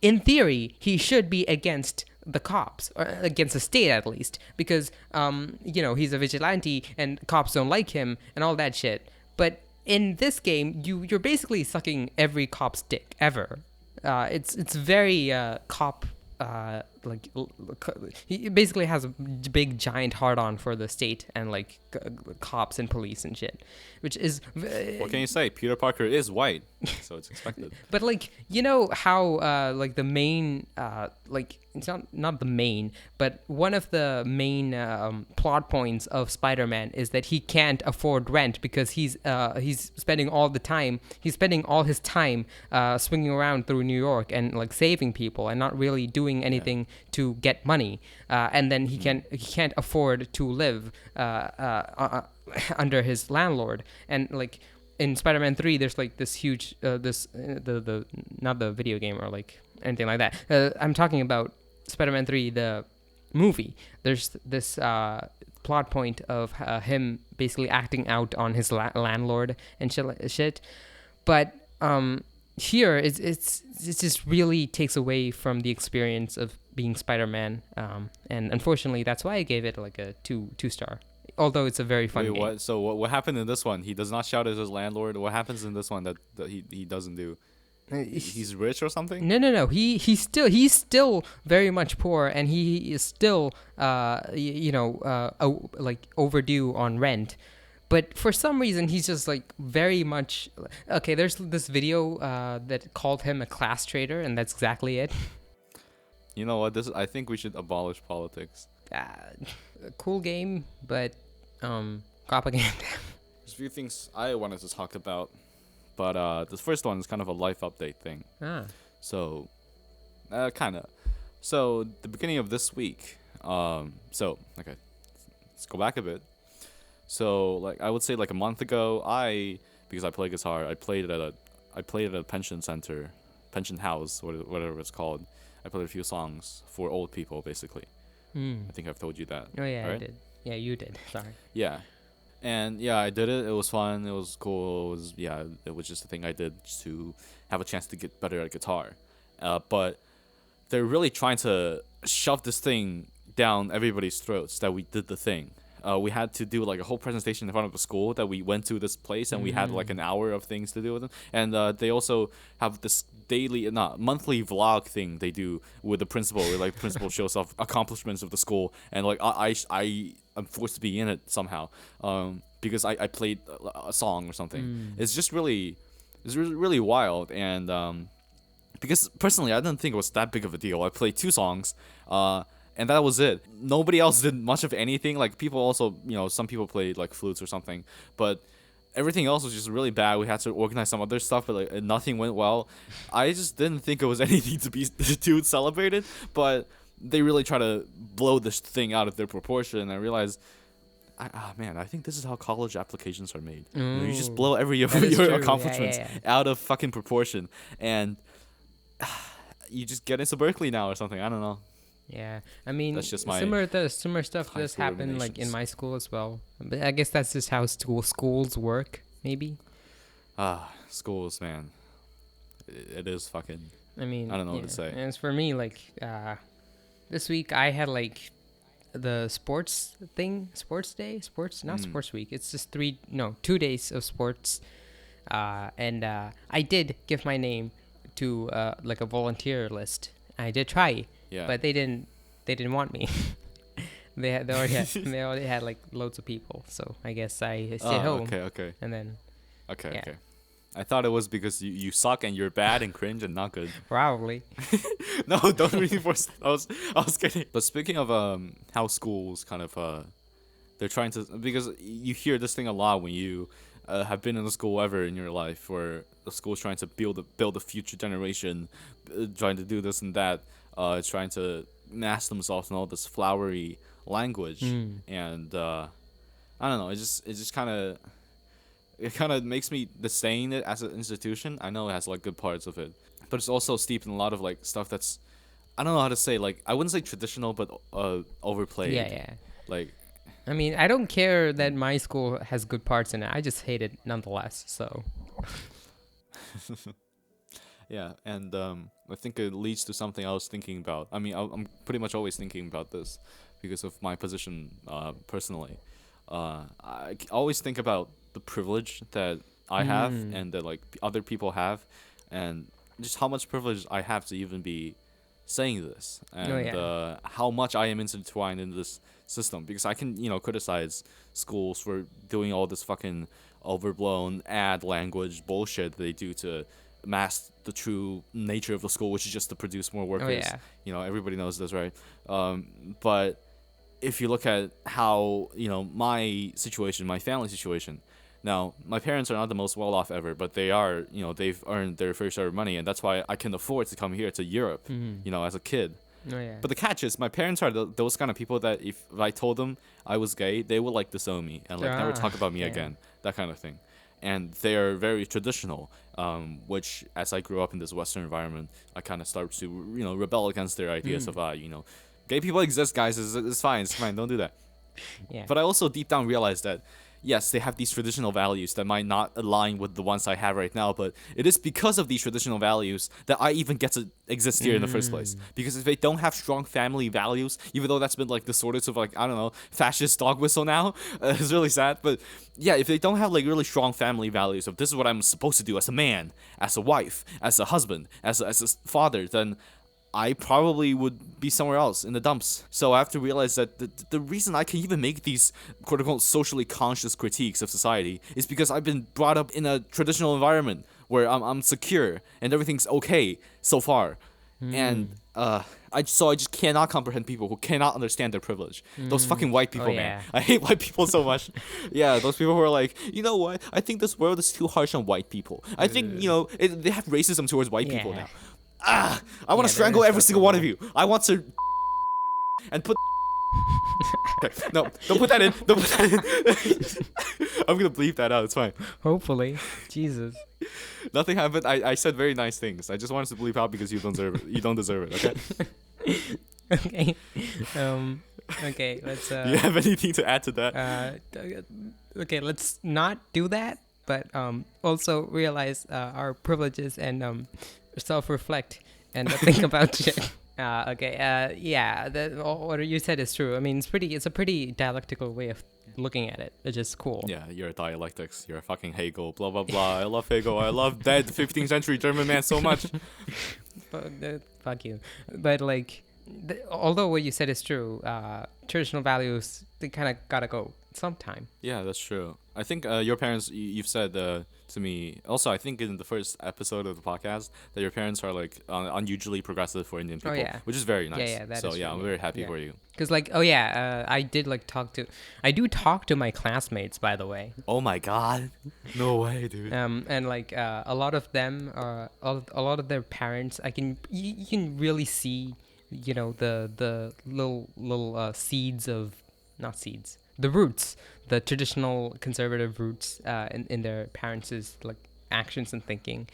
theory, he should be against the cops, or against the state at least, because, he's a vigilante and cops don't like him and all that shit. But in this game, you're basically sucking every cop's dick ever. It's very cop. He basically has a big giant hard-on for the state and cops and police and shit, which is what can you say? Peter Parker is white, so it's expected. But you know how the main it's not the main, but one of the main plot points of Spider-Man is that he can't afford rent because he's spending all his time swinging around through New York and saving people and not really doing anything to get money, and then he can't afford to live under his landlord. And in Spider-Man 3, there's this huge the not the video game or anything like that. I'm talking about Spider-Man 3, the movie. There's this plot point of him basically acting out on his landlord and shit. But here it just really takes away from the experience of being Spider-Man. And unfortunately, that's why I gave it like a two star. Although it's a very fun Wait, game. what? So what happened in this one? He does not shout at his landlord. What happens in this one that he doesn't do? He's rich or something? No. He's still very much poor, and he is still like overdue on rent. But for some reason, he's just like very much okay. There's this video that called him a class traitor, and that's exactly it. You know what? I think we should abolish politics. A cool game, but propaganda. There's a few things I wanted to talk about, but the first one is kind of a life update thing. So, kind of. So the beginning of this week. So okay, let's go back a bit. So like I would say like a month ago, because I play guitar, I played at a pension center, pension house, whatever it's called. I played a few songs for old people, basically. I think I've told you that. Oh yeah, right? I did. Yeah, you did. Sorry. Yeah, and yeah, I did it. It was fun. It was cool. It was just a thing I did to have a chance to get better at guitar. But they're really trying to shove this thing down everybody's throats that we did the thing. We had to do like a whole presentation in front of the school that we went to this place, and we had like an hour of things to do with them. And they also have this monthly vlog thing they do with the principal, where like principal shows off accomplishments of the school, and like I am forced to be in it somehow, because I played a song or something. It's really wild, and because personally I didn't think it was that big of a deal. I played 2 songs, and that was it. Nobody else did much of anything. Like people also, some people played like flutes or something, but everything else was just really bad. We had to organize some other stuff, but like nothing went well. I just didn't think it was anything to be too celebrated, but they really try to blow this thing out of their proportion. And I realized, man, I think this is how college applications are made. You just blow every of your accomplishments out of fucking proportion, and you just get into Berkeley now or something. I don't know. Yeah, I mean, that's just my similar stuff does happen like in my school as well. But I guess that's just how schools work, maybe. Schools, man. It is fucking. I mean, I don't know what to say. And as for me, like, this week I had like the sports day, not sports week. It's just 2 days of sports, and I did give my name to like a volunteer list. I did try. Yeah. But they didn't want me. they already had like loads of people, so I guess I stayed home. Okay. And then Okay. I thought it was because you suck and you're bad and cringe and not good. Probably. No, don't reinforce. I was kidding. But speaking of how schools kind of they're trying to, because you hear this thing a lot when you have been in a school ever in your life, where the school's trying to build a future generation, trying to do this and that. Trying to mask themselves in all this flowery language, and I don't know. It just kind of makes me disdain it as an institution. I know it has like good parts of it, but it's also steeped in a lot of like stuff that's, I don't know how to say, like I wouldn't say traditional, but overplayed. Yeah. Like, I mean, I don't care that my school has good parts in it. I just hate it nonetheless. So. Yeah, and I think it leads to something I was thinking about. I mean, I'm pretty much always thinking about this because of my position personally. I always think about the privilege that I have and that like other people have, and just how much privilege I have to even be saying this, and how much I am intertwined in this system, because I can criticize schools for doing all this fucking overblown ad language bullshit they do to mask the true nature of the school, which is just to produce more workers. Everybody knows this, right? But if you look at how my situation, my family situation, now my parents are not the most well off ever, but they are, they've earned their fair share of money, and that's why I can afford to come here to Europe, as a kid. But the catch is, my parents are those kind of people that if I told them I was gay, they would like disown me and like never talk about me again, that kind of thing. And they are very traditional, which as I grew up in this Western environment, I kind of start to rebel against their ideas of gay people exist, guys. It's fine, don't do that. Yeah. But I also deep down realized that yes, they have these traditional values that might not align with the ones I have right now, but it is because of these traditional values that I even get to exist here in the first place. Because if they don't have strong family values, even though that's been like the sort of like, I don't know, fascist dog whistle now, it's really sad. But yeah, if they don't have like really strong family values of this is what I'm supposed to do as a man, as a wife, as a husband, as a father, then I probably would be somewhere else in the dumps. So I have to realize that the reason I can even make these quote-unquote socially conscious critiques of society is because I've been brought up in a traditional environment where I'm secure and everything's okay so far. And I just cannot comprehend people who cannot understand their privilege. Those fucking white people, man. I hate white people so much. Yeah, those people who are like, you know what? I think this world is too harsh on white people. I think, they have racism towards white people now. I want to strangle every single one of you. I want to and put. No, don't put that in. Don't put that in. I'm gonna bleep that out. It's fine. Hopefully, Jesus. Nothing happened. I said very nice things. I just wanted to bleep out because you don't deserve it. You don't deserve it. Okay. Okay. Okay. Let's. Do you have anything to add to that? Okay. Let's not do that. But also realize our privileges and self-reflect and think about shit. Okay. Yeah. What you said is true. I mean, it's a pretty dialectical way of looking at it. It's just cool. Yeah, you're dialectics. You're a fucking Hegel. Blah blah blah. I love Hegel. I love dead 15th century German man so much. Fuck you. But like, although what you said is true, traditional values, they kind of gotta go sometime. Yeah, that's true. I think your parents, you've said to me, also I think in the first episode of the podcast, that your parents are like unusually progressive for Indian people, which is very nice. Yeah, so yeah, I'm very happy for you. Because like, I did like I do talk to my classmates, by the way. Oh my god, no way, dude. And like a lot of them, a lot of their parents, you can really see, the little seeds of, not seeds, the roots, the traditional conservative roots in their parents' like actions and thinking,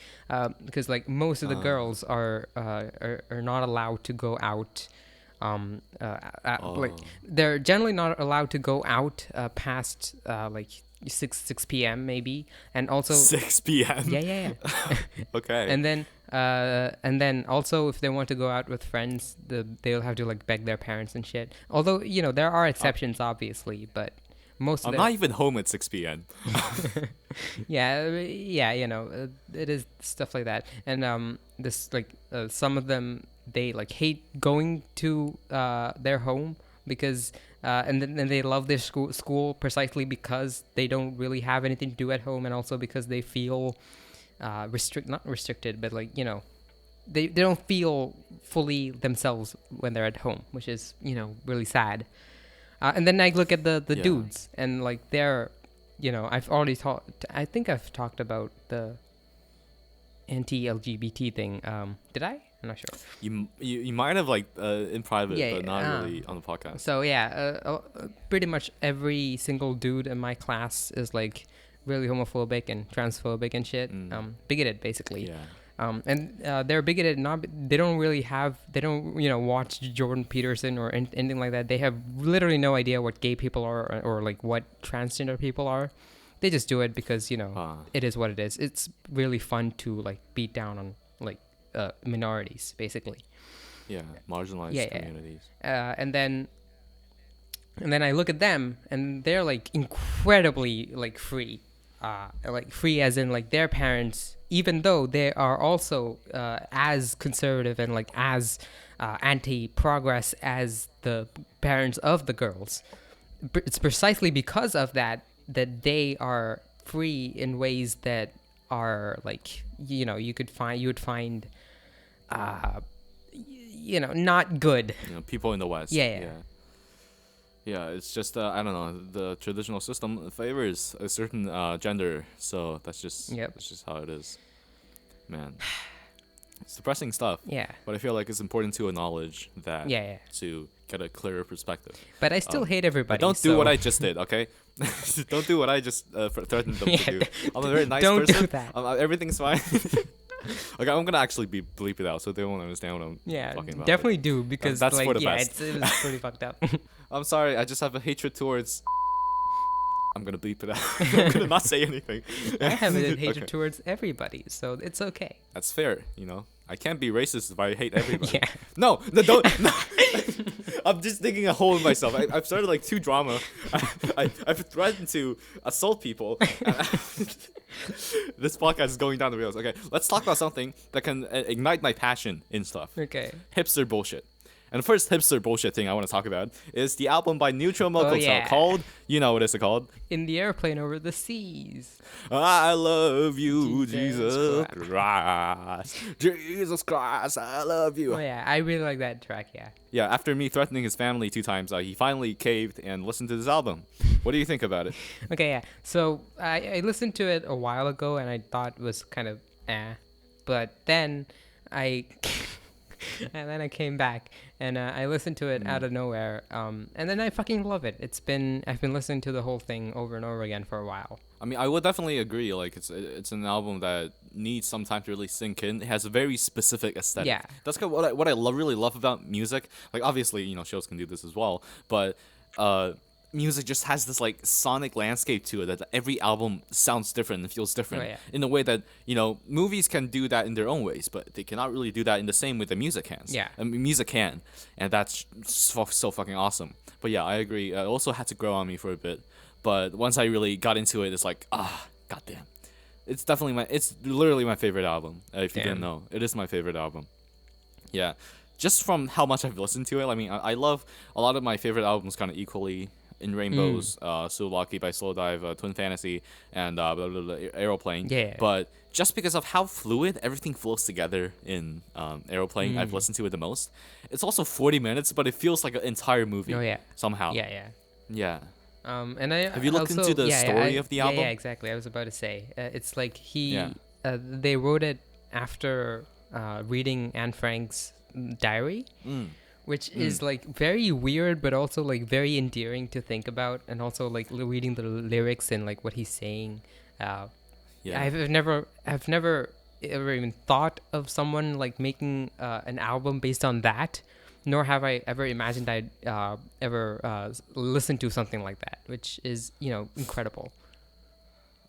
because like most of the girls are not allowed to go out. Like they're generally not allowed to go out past like 6 p.m. maybe, and also 6 p.m. Yeah. Okay. And then also if they want to go out with friends, they'll have to like beg their parents and shit. Although there are exceptions, obviously, but most of I'm not even home at 6 p.m. yeah, it is stuff like that. And this like some of them, they like hate going to their home because and then they love their school precisely because they don't really have anything to do at home, and also because they feel not restricted, but like they don't feel fully themselves when they're at home, which is really sad. And then I look at the dudes, and like they're I've already I think I've talked about the anti-LGBT thing. Did I? I'm not sure. You might have like in private, but not really on the podcast. So pretty much every single dude in my class is like really homophobic and transphobic and shit. Bigoted basically. Yeah. And they're bigoted. They don't watch Jordan Peterson or anything like that. They have literally no idea what gay people are or like what transgender people are. They just do it because it is what it is. It's really fun to like beat down on like minorities, basically. Yeah, marginalized communities. And then I look at them, and they're like incredibly like free, like free as in like their parents, even though they are also as conservative and like as anti-progress as the parents of the girls. It's precisely because of that they are free in ways that are like you would find not good. People in the West. Yeah, it's just I don't know. The traditional system favors a certain gender, so that's just how it is. Man, it's depressing stuff. Yeah. But I feel like it's important to acknowledge that. Yeah. To get a clearer perspective. But I still hate everybody. Don't do what I just did, okay? Don't do what I just threatened them to do. I'm a very nice don't person. Do that. Everything's fine. Okay, I'm gonna actually bleep it out so they won't understand what I'm talking about. Definitely do, because that's for the best. It was pretty fucked up. I'm sorry, I just have a hatred towards I'm gonna bleep it out. I'm gonna not say anything. I have a hatred Okay. towards everybody, so it's okay. That's fair, you know. I can't be racist if I hate everybody. Yeah. No, don't. No. I'm just digging a hole in myself. I've started like too drama. I've threatened to assault people. This podcast is going down the rails. Okay, let's talk about something that can ignite my passion in stuff. Okay. Hipster bullshit. And the first hipster bullshit thing I want to talk about is the album by Neutral Milk Hotel yeah. called, you know what it's called? In the airplane over the seas. I love you, Jesus Jesus Christ. Jesus Christ, I love you. Oh yeah, I really like that track. Yeah. Yeah, after me threatening his family 2 times, he finally caved and listened to this album. What do you think about it? Okay, yeah. So I listened to it a while ago and I thought it was kind of but then I and then I came back and I listened to it out of nowhere. And then I fucking love it. I've been listening to the whole thing over and over again for a while. I mean, I would definitely agree. Like, it's an album that needs some time to really sink in. It has a very specific aesthetic. Yeah. That's kind of what I really love about music. Like, obviously, you know, shows can do this as well, but music just has this like sonic landscape to it that every album sounds different and feels different in a way that, you know, movies can do that in their own ways, but they cannot really do that in the same way that music can. Yeah. I mean, music can, and that's so fucking awesome. But yeah, I agree. It also had to grow on me for a bit, but once I really got into it, it's like, goddamn. It's literally my favorite album. If you didn't know, it is my favorite album. Yeah. Just from how much I've listened to it, I mean, I love a lot of my favorite albums kind of equally. In Rainbows, So Lucky by Slowdive, Twin Fantasy, and Aeroplane. Yeah. But just because of how fluid everything flows together in Aeroplane, I've listened to it the most. It's also 40 minutes, but it feels like an entire movie. Oh yeah. Somehow. Yeah. Yeah. And I Have you looked also, into the story of the album? Yeah, exactly. I was about to say it's like they wrote it after reading Anne Frank's diary. Which is like very weird, but also like very endearing to think about, and also like reading the lyrics and like what he's saying. I've never ever even thought of someone like making an album based on that, nor have I ever imagined I'd ever listen to something like that, which is, you know, incredible.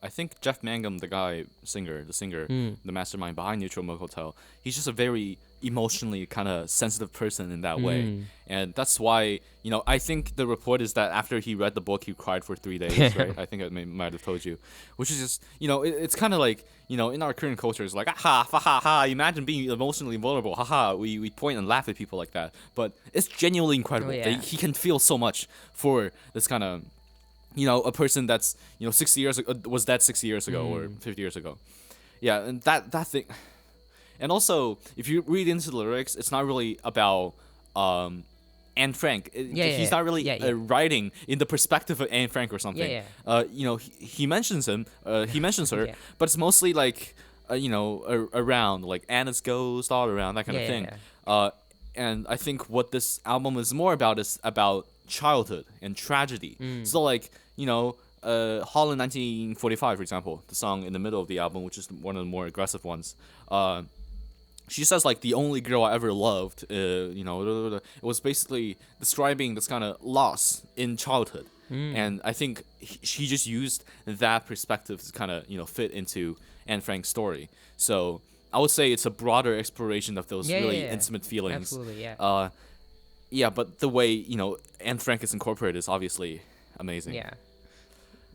I think Jeff Mangum, the singer, the mastermind behind Neutral Milk Hotel, he's just a very emotionally kind of sensitive person in that way. And that's why, you know, I think the report is that after he read the book, he cried for 3 days, right? I think I might have told you. Which is just, you know, it's kind of like, you know, in our current culture, it's like, ha, ha, ha, ha, imagine being emotionally vulnerable, haha, we point and laugh at people like that. But it's genuinely incredible. That he can feel so much for this kind of, you know, a person that's, you know, 60 years ago, was dead 60 years ago or 50 years ago. Yeah, and that thing. And also, if you read into the lyrics, it's not really about Anne Frank. He's not really writing in the perspective of Anne Frank or something. You know, he mentions her, but it's mostly like, you know, around, like Anna's ghost, all around, that kind of thing. And I think what this album is more about is about childhood and tragedy. So like, you know, Holland 1945, for example, the song in the middle of the album, which is one of the more aggressive ones, she says like the only girl I ever loved, you know, it was basically describing this kind of loss in childhood. And I think she just used that perspective to kind of, you know, fit into Anne Frank's story. So I would say it's a broader exploration of those really intimate feelings. Absolutely, yeah, but the way, you know, Anne Frank is incorporated is obviously amazing. Yeah.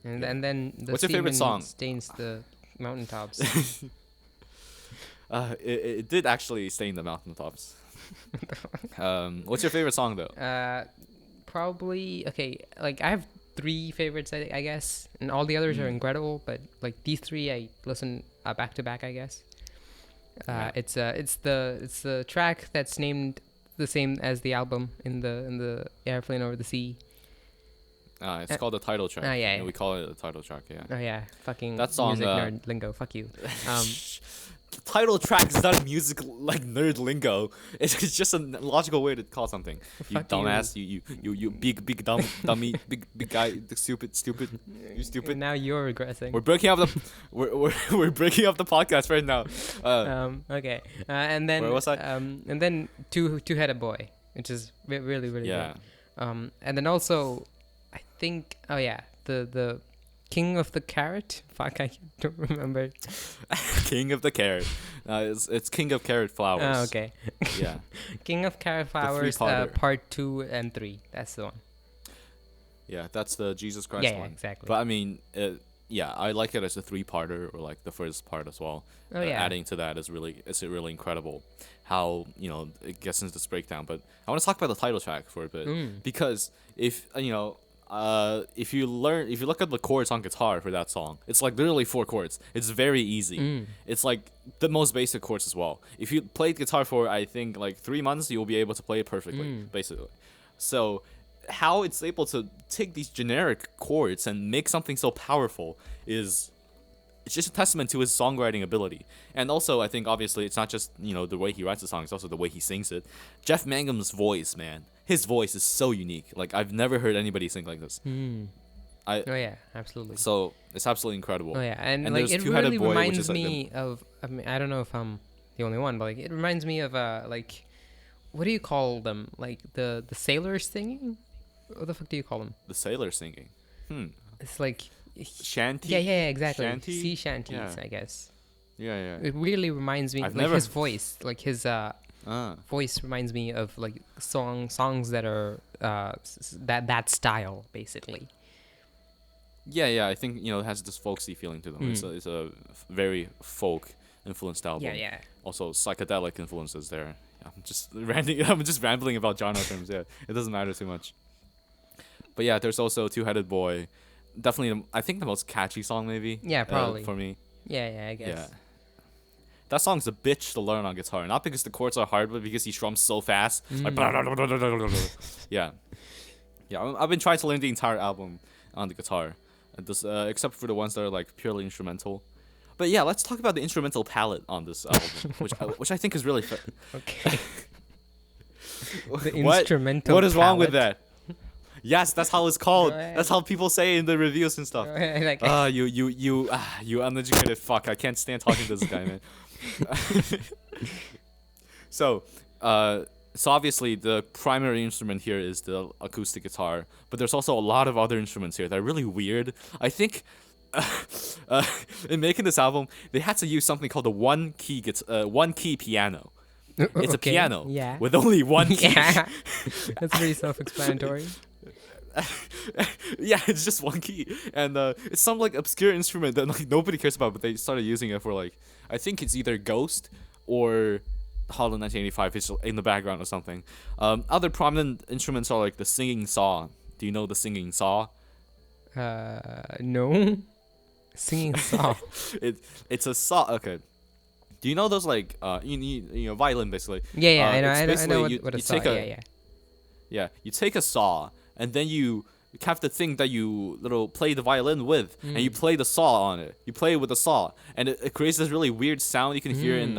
And then the What's your favorite song? Stains the mountaintops. It did actually stain the mountaintops. What's your favorite song though? Probably, okay, like I have 3 favorites, I guess, and all the others are incredible, but like these 3 I listen back to back, I guess. It's the track that's named the same as the album, in the Airplane Over the Sea. It's called the title track. Yeah. We call it the title track. Yeah. Oh yeah, fucking that song, music nerd lingo. Fuck you. Title track is not music like nerd lingo. It's just a logical way to call something. You dumbass. You big dummy. Big guy. Stupid. You stupid. And now you're regressing. We're breaking up the we're breaking up the podcast right now. Okay. And then where was I? And then two-headed boy, which is really good. And then also, I think, the King of the Carrot. Fuck, I don't remember. King of the Carrot. It's King of Carrot Flowers. Oh, okay. Yeah. King of Carrot Flowers, three-parter. part 2 and 3. That's the one. Yeah, that's the Jesus Christ Yeah, one. exactly. But I mean, yeah, I like it as a 3-parter or like the first part as well. Oh, yeah. Adding to that is really incredible how it gets into this breakdown. But I want to talk about the title track for a bit because if if you look at the chords on guitar for that song, it's like literally 4 chords. It's very easy. It's like the most basic chords as well. If you played guitar for I think like 3 months, you'll be able to play it perfectly, basically. So how it's able to take these generic chords and make something so powerful it's just a testament to his songwriting ability. And also, I think obviously it's not just the way he writes the song; it's also the way he sings it. Jeff Mangum's voice, man, his voice is so unique. Like I've never heard anybody sing like this. Oh yeah, absolutely. So it's absolutely incredible. Oh yeah, and like there's it Two-Headed really Boy, which reminds is, like, me of. I mean, I don't know if I'm the only one, but like it reminds me of like, what do you call them? Like the sailors singing? What the fuck do you call them? The sailor singing. It's like Shanty. Yeah, exactly. Shanty? Sea shanties, Yeah. I guess. Yeah. It really reminds me I've like never- his voice, like his voice reminds me of like songs that are that style basically. Yeah. I think it has this folksy feeling to them. It's a very folk influenced album. Yeah. Also psychedelic influences there. I'm just rambling about genre terms. Yeah, it doesn't matter too much. But yeah, there's also Two-Headed Boy. Definitely, I think the most catchy song maybe. Yeah, probably. For me. Yeah, I guess. Yeah. That song's a bitch to learn on guitar, not because the chords are hard, but because he strums so fast. Like, yeah. I've been trying to learn the entire album on the guitar, except for the ones that are like purely instrumental. But yeah, let's talk about the instrumental palette on this album, which I think is really fun. Okay. The What? Instrumental. What is wrong with palette? that? Yes, that's how it's called. Go ahead. That's how people say in the reviews and stuff. Like, You uneducated fuck. I can't stand talking to this guy, man. So obviously the primary instrument here is the acoustic guitar, but there's also a lot of other instruments here that are really weird. I think in making this album, they had to use something called a one key piano. It's a piano with only one key. Yeah. That's pretty self-explanatory. Yeah, it's just one key, and it's some like obscure instrument that like nobody cares about, but they started using it for like I think it's either Ghost or Hollow 1985. It's in the background or something. Other prominent instruments are like the singing saw. Do you know the singing saw? No. Singing saw. It's a saw. Okay. Do you know those like violin basically? Yeah, I it's know basically what a you saw. take Yeah, you take a saw and then you have the thing that you play the violin with, and you play the saw on it. You play it with the saw, and it creates this really weird sound you can hear in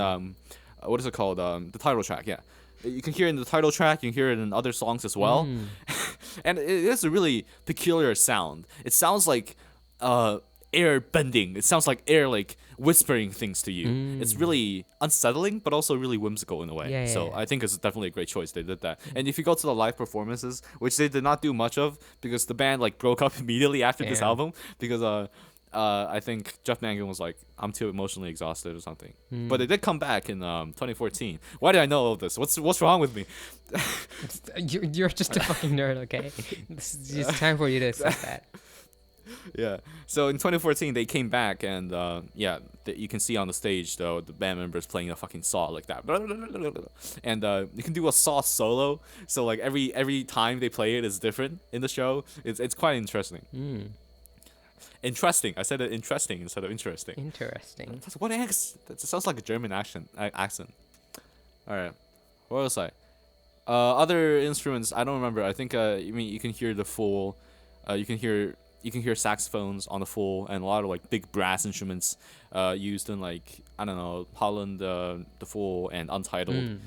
what is it called? The title track. Yeah, you can hear it in the title track. You can hear it in other songs as well, and it has a really peculiar sound. It sounds like air bending. It sounds like air like whispering things to you. It's really unsettling, but also really whimsical in a way. Yeah. I think it's definitely a great choice. They did that. And if you go to the live performances, which they did not do much of because the band like broke up immediately after this album because I think Jeff Mangum was like, I'm too emotionally exhausted or something. But they did come back in 2014. Why do I know all of this? What's wrong with me? You're just a fucking nerd, okay? It's just time for you to accept that. Yeah. So in 2014 they came back and you can see on the stage though the band members playing a fucking saw like that, and you can do a saw solo. So like every time they play it is different in the show. It's quite interesting. Interesting. I said it interesting instead of interesting. Interesting. That's what that sounds like a German accent. All right. What was I? Other instruments I don't remember. I think you can hear the full. You can hear saxophones on the full and a lot of like big brass instruments used in like I don't know Holland, the full and Untitled.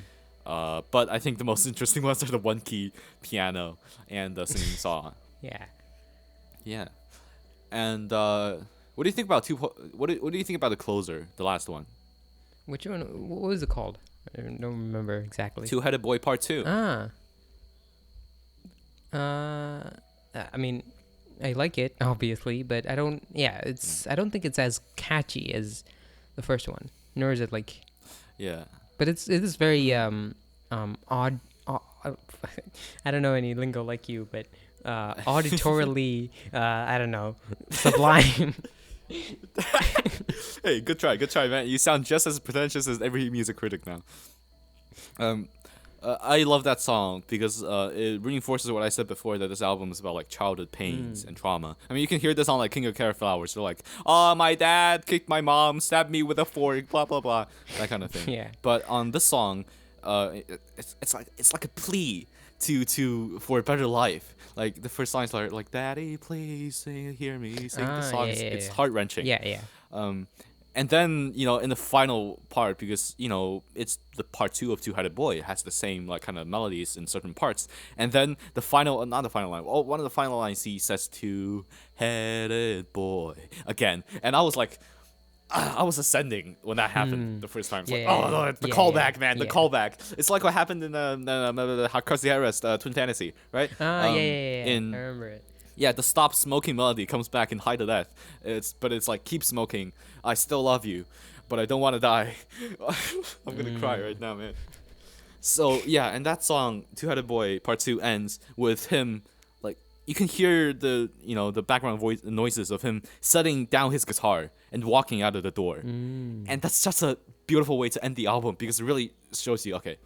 But I think the most interesting ones are the one key piano and the singing saw. Yeah. And what do you think about What do you think about the closer, the last one? Which one? What was it called? I don't remember exactly. Two-Headed Boy Part 2. I mean, I like it obviously, but I don't. Yeah, I don't think it's as catchy as the first one. Nor is it like. Yeah. But it is very odd. I don't know any lingo like you, but auditorily, I don't know, sublime. Hey, good try, man. You sound just as pretentious as every music critic now. Um, I love that song because it reinforces what I said before, that this album is about like childhood pains and trauma. I mean, you can hear this on like King of Carrot Flowers. They're like, "Oh, my dad kicked my mom, stabbed me with a fork, blah blah blah," that kind of thing. Yeah. But on this song, it's like a plea for a better life. Like the first lines are like, "Daddy, please hear me sing the song." It's heart wrenching. Yeah. And then, in the final part, because, it's the part 2 of Two-Headed Boy, it has the same, like, kind of melodies in certain parts. And then the final, not the final line, one of the final lines, he says, Two-Headed Boy, again. And I was like, I was ascending when that happened the first time. It's the callback, man, the callback. It's like what happened in the Across the Arrest, Twin Fantasy, right? I remember it. Yeah, the stop smoking melody comes back in High to Death. It's like, keep smoking. I still love you, but I don't want to die. I'm gonna cry right now, man. So yeah, and that song, Two-Headed Boy Part 2 ends with him, like, you can hear the background noises of him setting down his guitar and walking out of the door. And that's just a beautiful way to end the album, because it really shows you, okay,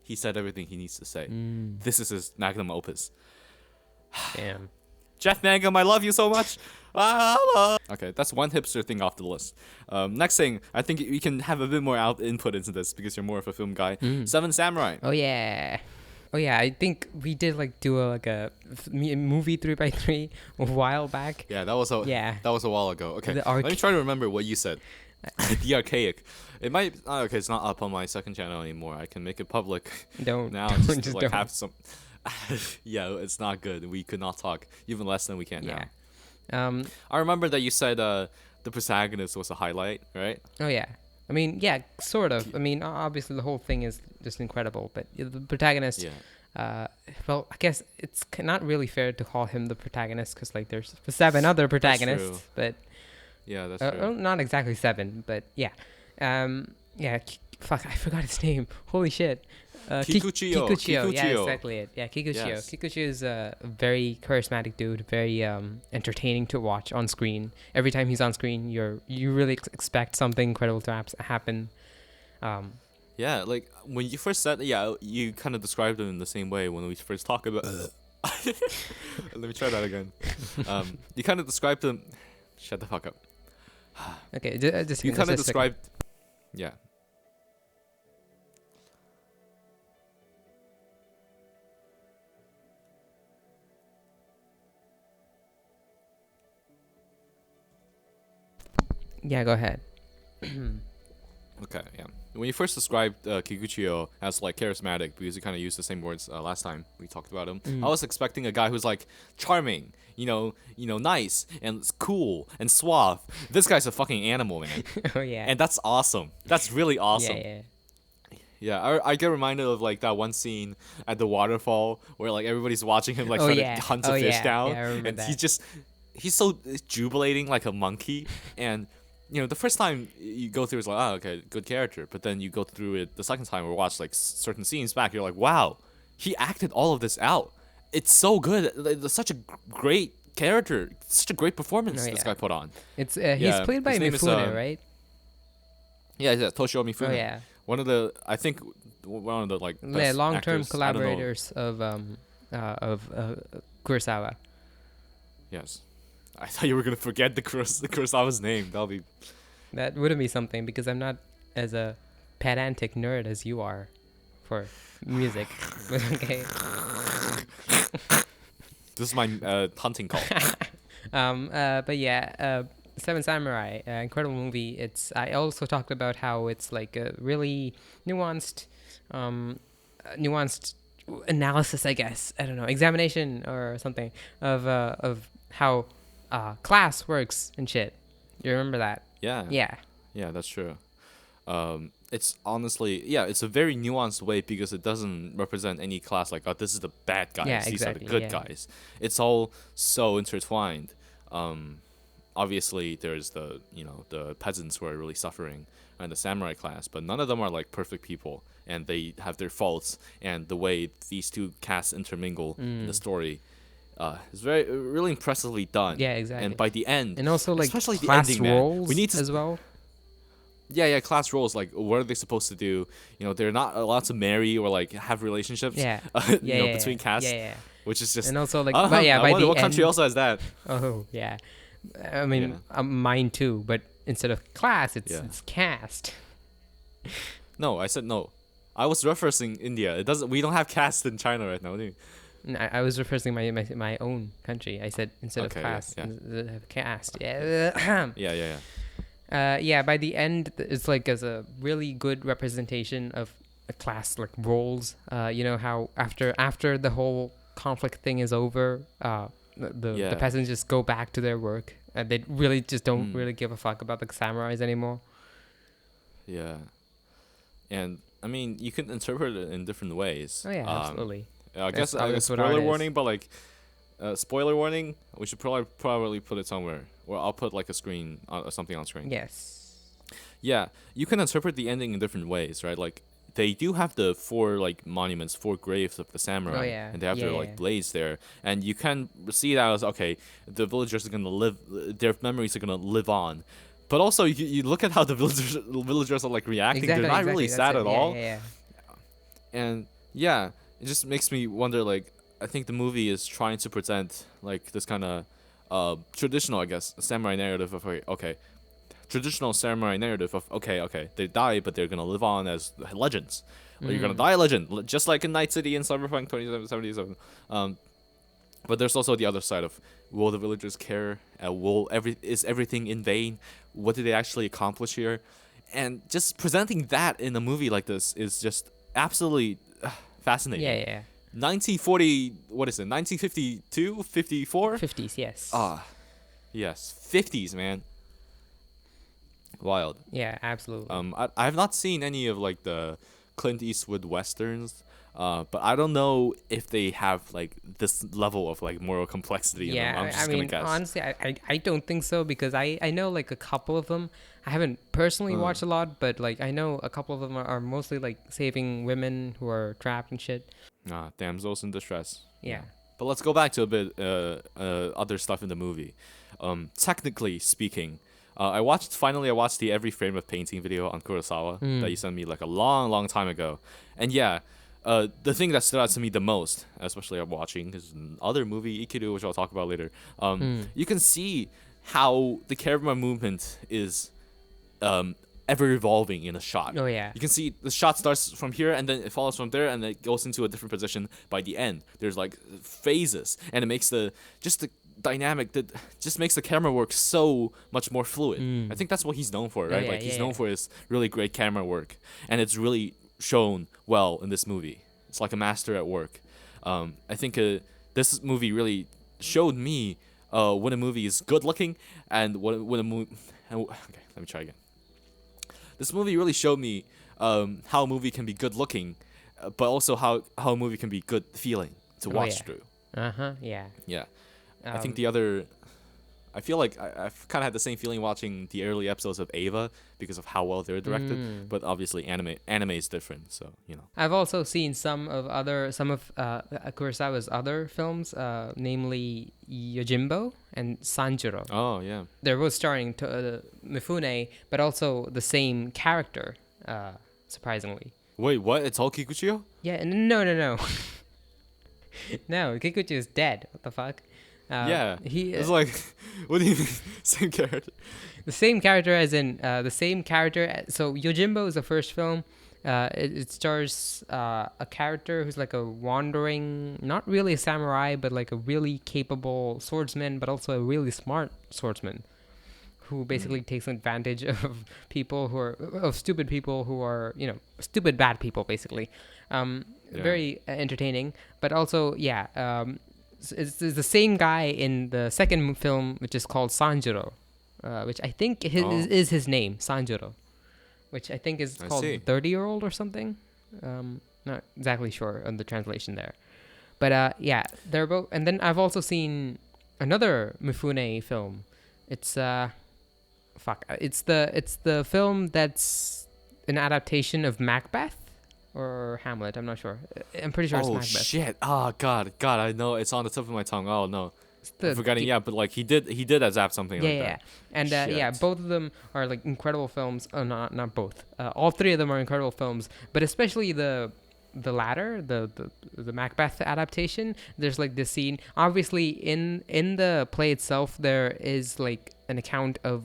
he said everything he needs to say. This is his magnum opus. Damn. Jeff Mangum, I love you so much. Okay, that's one hipster thing off the list. Next thing, I think we can have a bit more input into this because you're more of a film guy. Seven Samurai. Oh yeah. I think we did like do a movie 3x3 a while back. Yeah, that was a while ago. Okay, let me try to remember what you said. The archaic. It might. Okay, it's not up on my second channel anymore. I can make it public. Don't just like have some. Yeah, it's not good. We could not talk, even less than we can now. I remember that you said the protagonist was a highlight, right? Oh yeah. I mean, yeah, sort of. I mean, obviously the whole thing is just incredible, but the protagonist. Yeah. Well, I guess it's not really fair to call him the protagonist because like there's 7 other protagonists, but. Yeah, that's true. Not exactly 7, but yeah. Fuck, I forgot his name. Holy shit. Kikuchiyo. Yeah, exactly it. Yeah, Kikuchiyo. Yes. Kikuchiyo is a very charismatic dude, very entertaining to watch on screen. Every time he's on screen, you really expect something incredible to happen. Yeah, like when you first said, you kind of described him in the same way when we first talked about. Let me try that again. You kind of described him. Shut the fuck up. Okay, just you kind of described. Yeah. Yeah, go ahead. Okay, yeah. When you first described Kikuchiyo as like charismatic, because you kind of used the same words last time we talked about him, I was expecting a guy who's like charming, nice and cool and suave. This guy's a fucking animal, man. Oh yeah. And that's awesome. That's really awesome. Yeah. Yeah, I get reminded of like that one scene at the waterfall where like everybody's watching him like try to hunt a fish down, and that. He's so jubilating like a monkey. And the first time you go through, it's like, oh, okay, good character. But then you go through it the second time or watch like certain scenes back, you're like, wow, he acted all of this out. It's so good. It's such a great character, such a great performance this guy put on. It's he's played by Mifune, right? Yeah, Toshio Mifune. Oh yeah. One of the like best long-term actors, collaborators of Kurosawa. Yes. I thought you were gonna forget the Kurosawa's name. That wouldn't be something because I'm not as a pedantic nerd as you are for music. Okay. This is my hunting call. But yeah, Seven Samurai, incredible movie. I also talked about how it's like a really nuanced analysis, I guess. I don't know, examination or something of how class works and shit. You remember that? Yeah. Yeah. Yeah, that's true. it's honestly, yeah, it's a very nuanced way because it doesn't represent any class like, oh, this is the bad guys, Yeah, these are the exactly. good Yeah. guys. It's all so intertwined. Um, Obviously, there's the the peasants who are really suffering and the samurai class, but none of them are like perfect people, and they have their faults. And the way these two castes intermingle in the story is very really impressively done. Yeah, exactly. And by the end, And also like especially the class ending, man, roles we need to as well. yeah, class roles. Like, what are they supposed to do? They're not allowed to marry or like have relationships. Yeah. Between castes, Yeah. which is just. And also like, but yeah, I by wonder the what country end. also has that. Oh yeah, I mean mine too, but instead of class, it's caste. No, I said no. I was referencing India. It doesn't. We don't have caste in China right now. I was referencing my own country. I said instead of class, instead of caste. Yeah. Yeah. By the end, it's like as a really good representation of a class like roles. How after the whole conflict thing is over, the peasants just go back to their work, and they really just don't really give a fuck about the samurais anymore. Yeah, and I mean, you can interpret it in different ways. Oh yeah, absolutely. I guess spoiler warning, but like spoiler warning. We should probably put it somewhere. Or I'll put like a screen or something on screen. Yes. Yeah, you can interpret the ending in different ways, right? Like they do have the 4 like monuments, 4 graves of the samurai, Oh, yeah. and they have their Yeah, like blades there, and you can see that as okay, the villagers are gonna live, their memories are gonna live on. But also, you look at how the villagers are like reacting. Exactly, They're not really that's sad it. at all. Yeah. And yeah, it just makes me wonder. Like, I think the movie is trying to present like this kind of traditional, I guess, samurai narrative of traditional samurai narrative of okay, they die, but they're gonna live on as legends. You're gonna die a legend, just like in Night City in Cyberpunk 2077. But there's also the other side of, will the villagers care? Is everything in vain? What did they actually accomplish here? And just presenting that in a movie like this is just absolutely fascinating. Yeah. 1940, what is it? 1952, 54? 50s, yes. Yes, 50s, man. Wild. Yeah, absolutely. I have not seen any of like the Clint Eastwood westerns. But I don't know if they have like this level of like moral complexity in them. I'm just gonna guess. Honestly, I don't think so, because I know like a couple of them. I haven't personally watched a lot, but like I know a couple of them are mostly like saving women who are trapped and shit. Damsels in distress. Yeah. But let's go back to a bit other stuff in the movie. Technically speaking, I watched the Every Frame of Painting video on Kurosawa that you sent me like a long time ago, and yeah. The thing that stood out to me the most, especially I'm watching his other movie, Ikiru, which I'll talk about later, you can see how the camera movement is ever evolving in a shot. Oh, yeah. You can see the shot starts from here, and then it follows from there, and then it goes into a different position by the end. There's like phases, and it makes the dynamic that just makes the camera work so much more fluid. I think that's what he's known for, right? He's known for his really great camera work, and it's really shown well in this movie. It's like a master at work. I think this movie really showed me when a movie is good looking and when a movie. Okay, let me try again. This movie really showed me how a movie can be good looking, but also how a movie can be good feeling to watch through. Yeah. Yeah. I think the other. I feel like I've kind of had the same feeling watching the early episodes of Ava because of how well they're directed. But obviously, anime is different, so you know. I've also seen some of Kurosawa's other films, namely Yojimbo and Sanjuro. Oh yeah. They're both starring Mifune, but also the same character, surprisingly. Wait, what? It's all Kikuchiyo? Yeah, no. No, Kikuchi is dead. What the fuck? It's like, what do you mean, same character? The same character as in the same character. So Yojimbo is the first film. It stars a character who's like a wandering, not really a samurai, but like a really capable swordsman, but also a really smart swordsman, who basically takes advantage of stupid people who are, stupid bad people, basically. Very entertaining, but also, it's the same guy in the second film, which is called Sanjuro, which I think is his name, Sanjuro. which I think is I called see. 30-year-old or something. Not exactly sure on the translation there. But yeah, they're both. And then I've also seen another Mifune film. It's It's the film that's an adaptation of Macbeth or Hamlet. I'm not sure. I'm pretty sure it's Oh Macbeth. shit! Oh god, I know it's on the tip of my tongue. Oh no, It's I'm forgetting. Yeah, but like he did adapt something yeah, like yeah, that. and yeah, Shit. both of them are like incredible films. Not both. All three of them are incredible films, but especially the latter, the Macbeth adaptation. There's like this scene. Obviously, in the play itself, there is like an account of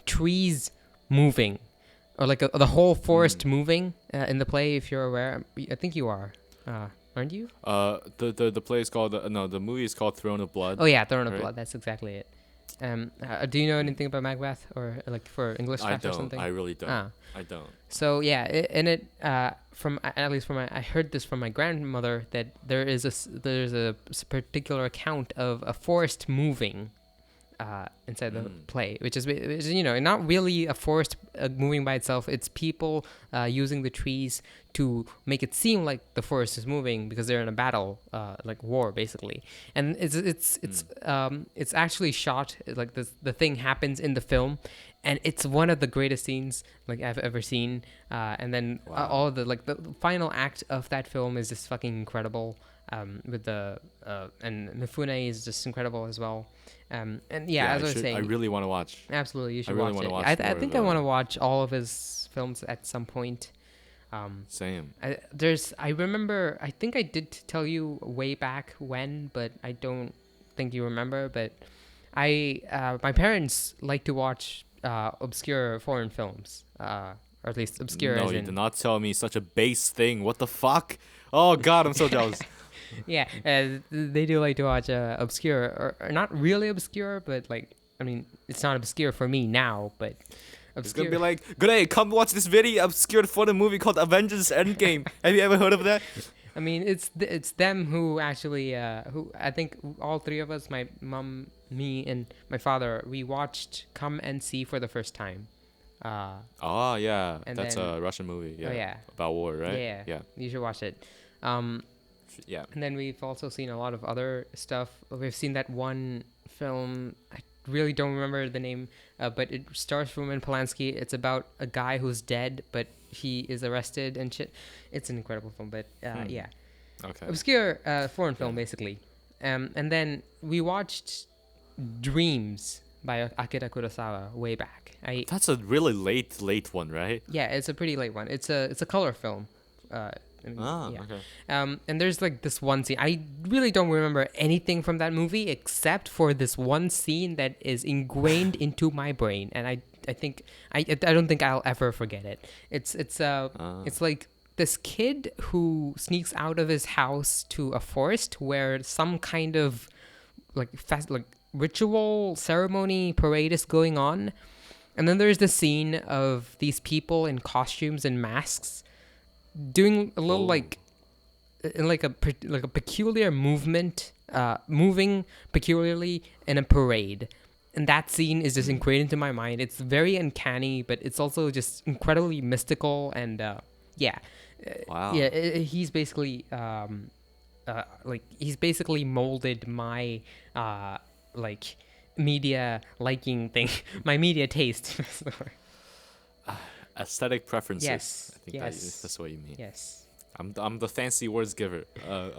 trees moving, or like the whole forest moving in the play. If you're aware, I think you are, aren't you? The play is called no, the movie is called Throne of Blood. Oh yeah, Throne of right? Blood. That's exactly it. Do you know anything about Macbeth, or like for English I class or don't. something? I really don't. Ah. I don't. So yeah, in it, from at least from I heard this from my grandmother that there's a particular account of a forest moving, inside the play, which is not really a forest moving by itself. It's people using the trees to make it seem like the forest is moving because they're in a battle, like war basically. And it's actually shot like the thing happens in the film, and it's one of the greatest scenes like I've ever seen. And then all of the like the final act of that film is just fucking incredible. With the and Mifune is just incredible as well. And yeah, as I was saying, I really want to watch. absolutely, you should really watch wanna it. watch I more think of I want to watch all of his films at some point. Same. I remember, I think I did tell you way back when, but I don't think you remember. But my parents like to watch obscure foreign films, or at least obscure. No, as you in, did not tell me such a base thing. What the fuck? Oh god, I'm so jealous. Yeah, they do like to watch obscure, or not really obscure, but like, I mean, it's not obscure for me now, but obscure. It's gonna be like, good day, come watch this video obscure for the movie called Avengers Endgame. Have you ever heard of that? I mean, it's them who actually, who I think all three of us, my mom, me, and my father, we watched Come and See for the first time. Oh yeah, And that's then- a Russian movie. Yeah, Oh, yeah. about war, right? Yeah, yeah, you should watch it. yeah. And then we've also seen a lot of other stuff. We've seen that one film. I really don't remember the name, but it stars Roman Polanski. It's about a guy who's dead, but he is arrested and shit. It's an incredible film, but yeah. Okay. Obscure foreign film, basically. And then we watched Dreams by Akira Kurosawa way back. That's a really late one, right? Yeah, it's a pretty late one. It's a color film. Okay. And there's like this one scene. I really don't remember anything from that movie except for this one scene that is ingrained into my brain, and I think I don't think I'll ever forget it. It's like this kid who sneaks out of his house to a forest where some kind of like ritual ceremony parade is going on, and then there's the scene of these people in costumes and masks doing a little like a peculiar movement, moving peculiarly in a parade, and that scene is just ingrained into my mind. It's very uncanny, but it's also just incredibly mystical, and yeah. Wow. Yeah, he's basically he's basically molded my like media liking thing, my media taste. Aesthetic preferences. Yes. I think that's what you mean. Yes. I'm the fancy words giver.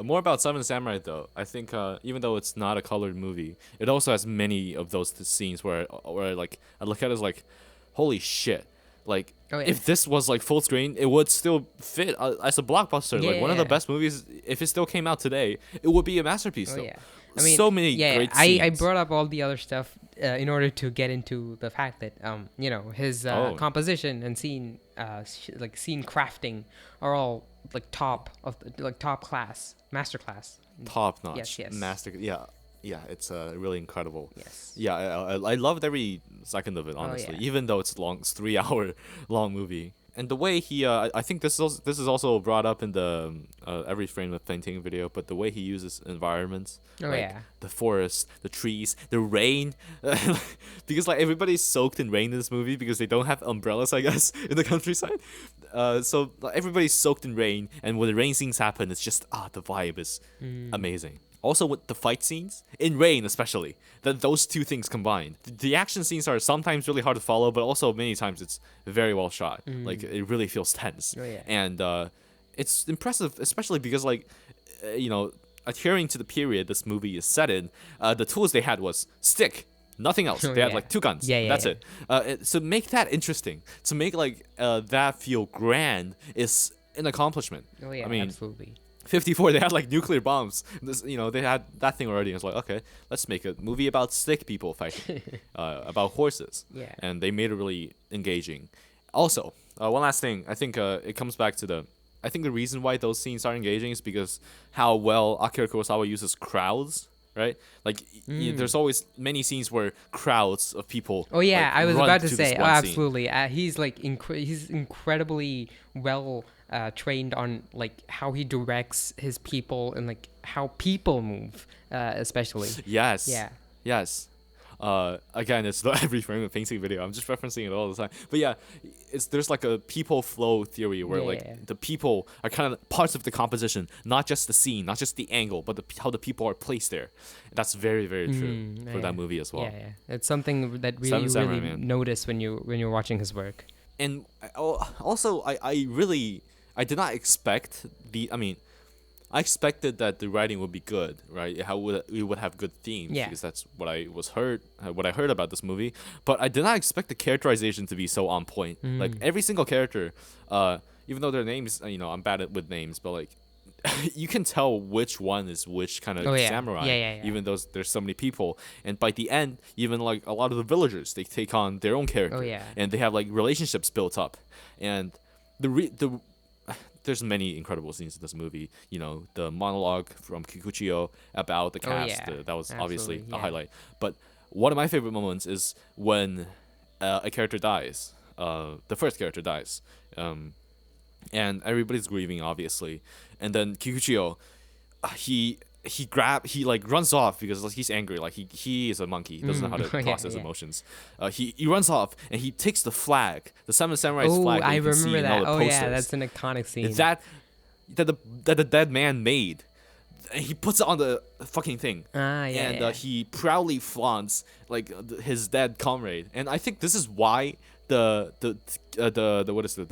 More about Seven Samurai though. I think even though it's not a colored movie, it also has many of those scenes where like I look at it as like, holy shit. Like if this was like full screen, it would still fit as a blockbuster. Yeah, like one of the best movies. If it still came out today, it would be a masterpiece. Oh though. yeah. I mean, so many great scenes. I brought up all the other stuff in order to get into the fact that his composition and scene scene crafting are all like top class, master class. Top notch. Yes. Master. Yeah, it's really incredible. Yes. Yeah, I loved every second of it, honestly. yeah. Even though it's long, it's 3 hour long movie, and the way he I think this is also brought up in the every frame of painting video, but the way he uses environments, the forest, the trees, the rain, because like everybody's soaked in rain in this movie because they don't have umbrellas, I guess, in the countryside. So like, everybody's soaked in rain, and when the rain scenes happen, it's just the vibe is amazing. Also with the fight scenes in rain, especially that those two things combined, the action scenes are sometimes really hard to follow, but also many times it's very well shot. Like it really feels tense, and it's impressive, especially because like adhering to the period this movie is set in, the tools they had was stick. Nothing else. They had like 2 guns. That's it. So make that interesting, to make like that feel grand, is an accomplishment. I mean, absolutely. 54, they had like nuclear bombs. They had that thing already. It's like, okay, let's make a movie about stick people fighting, about horses. And they made it really engaging. Also, one last thing. I think it comes back to I think the reason why those scenes are engaging is because how well Akira Kurosawa uses crowds. Right, like there's always many scenes where crowds of people. Oh yeah, like, I was about to say. Oh, absolutely. He's like he's incredibly well trained on like how he directs his people and like how people move, especially. Yes. Yeah. Yes. Again, it's not every frame of painting video. I'm just referencing it all the time. But yeah, there's like a people flow theory where like the people are kind of parts of the composition, not just the scene, not just the angle, but how the people are placed there. That's very, very true for that movie as well. Yeah. It's something that you really notice when you're watching his work. And also, I did not expect I expected that the writing would be good, right? How we would have good themes, because that's what I heard about this movie. But I did not expect the characterization to be so on point. Like every single character, even though their names, I'm bad with names, but like you can tell which one is which kind of samurai. Even though there's so many people, and by the end, even like a lot of the villagers, they take on their own character, and they have like relationships built up, and there's many incredible scenes in this movie. The monologue from Kikuchiyo about the cast, that was obviously a highlight. But one of my favorite moments is when a character dies. The first character dies. And everybody's grieving, obviously. And then Kikuchiyo, he runs off because like, he's angry. Like he is a monkey. He doesn't know how to process emotions. He runs off and he takes the flag, the Seven Samurai's flag. I remember that. Oh yeah, that's an iconic scene. That the dead man made. And he puts it on the fucking thing. He proudly flaunts like his dead comrade. And I think this is why the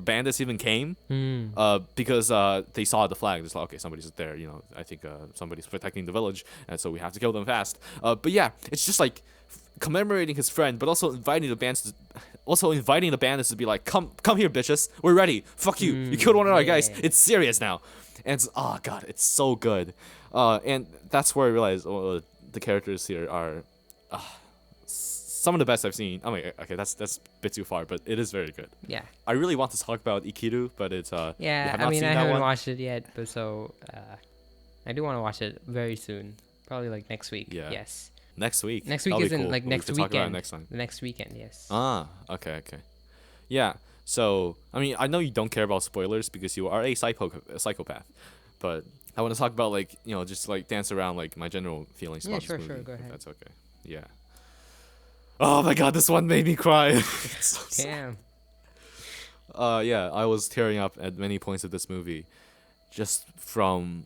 bandits even came, because they saw the flag. It's like, okay, somebody's there. I think somebody's protecting the village, and so we have to kill them fast. But yeah, it's just like commemorating his friend, but also inviting the bandits to be like, come here, bitches, we're ready. Fuck you, you killed one of our guys. It's serious now, and it's, oh god, it's so good. And that's where I realized the characters here are some of the best I've seen. I mean, okay, that's a bit too far, but it is very good. Yeah. I really want to talk about Ikiru, but it's I haven't watched it yet, but so I do want to watch it very soon. Probably like next week. Yeah. Yes. Next week. Next week isn't cool. Like next weekend. Talk about it next time. The next weekend, yes. Okay. Yeah. So, I mean, I know you don't care about spoilers because you are a psychopath, but I want to talk about like, just like dance around like my general feelings about this movie. Sure, go ahead. That's okay. Yeah. Oh my god, this one made me cry. So damn. Yeah, I was tearing up at many points of this movie, just from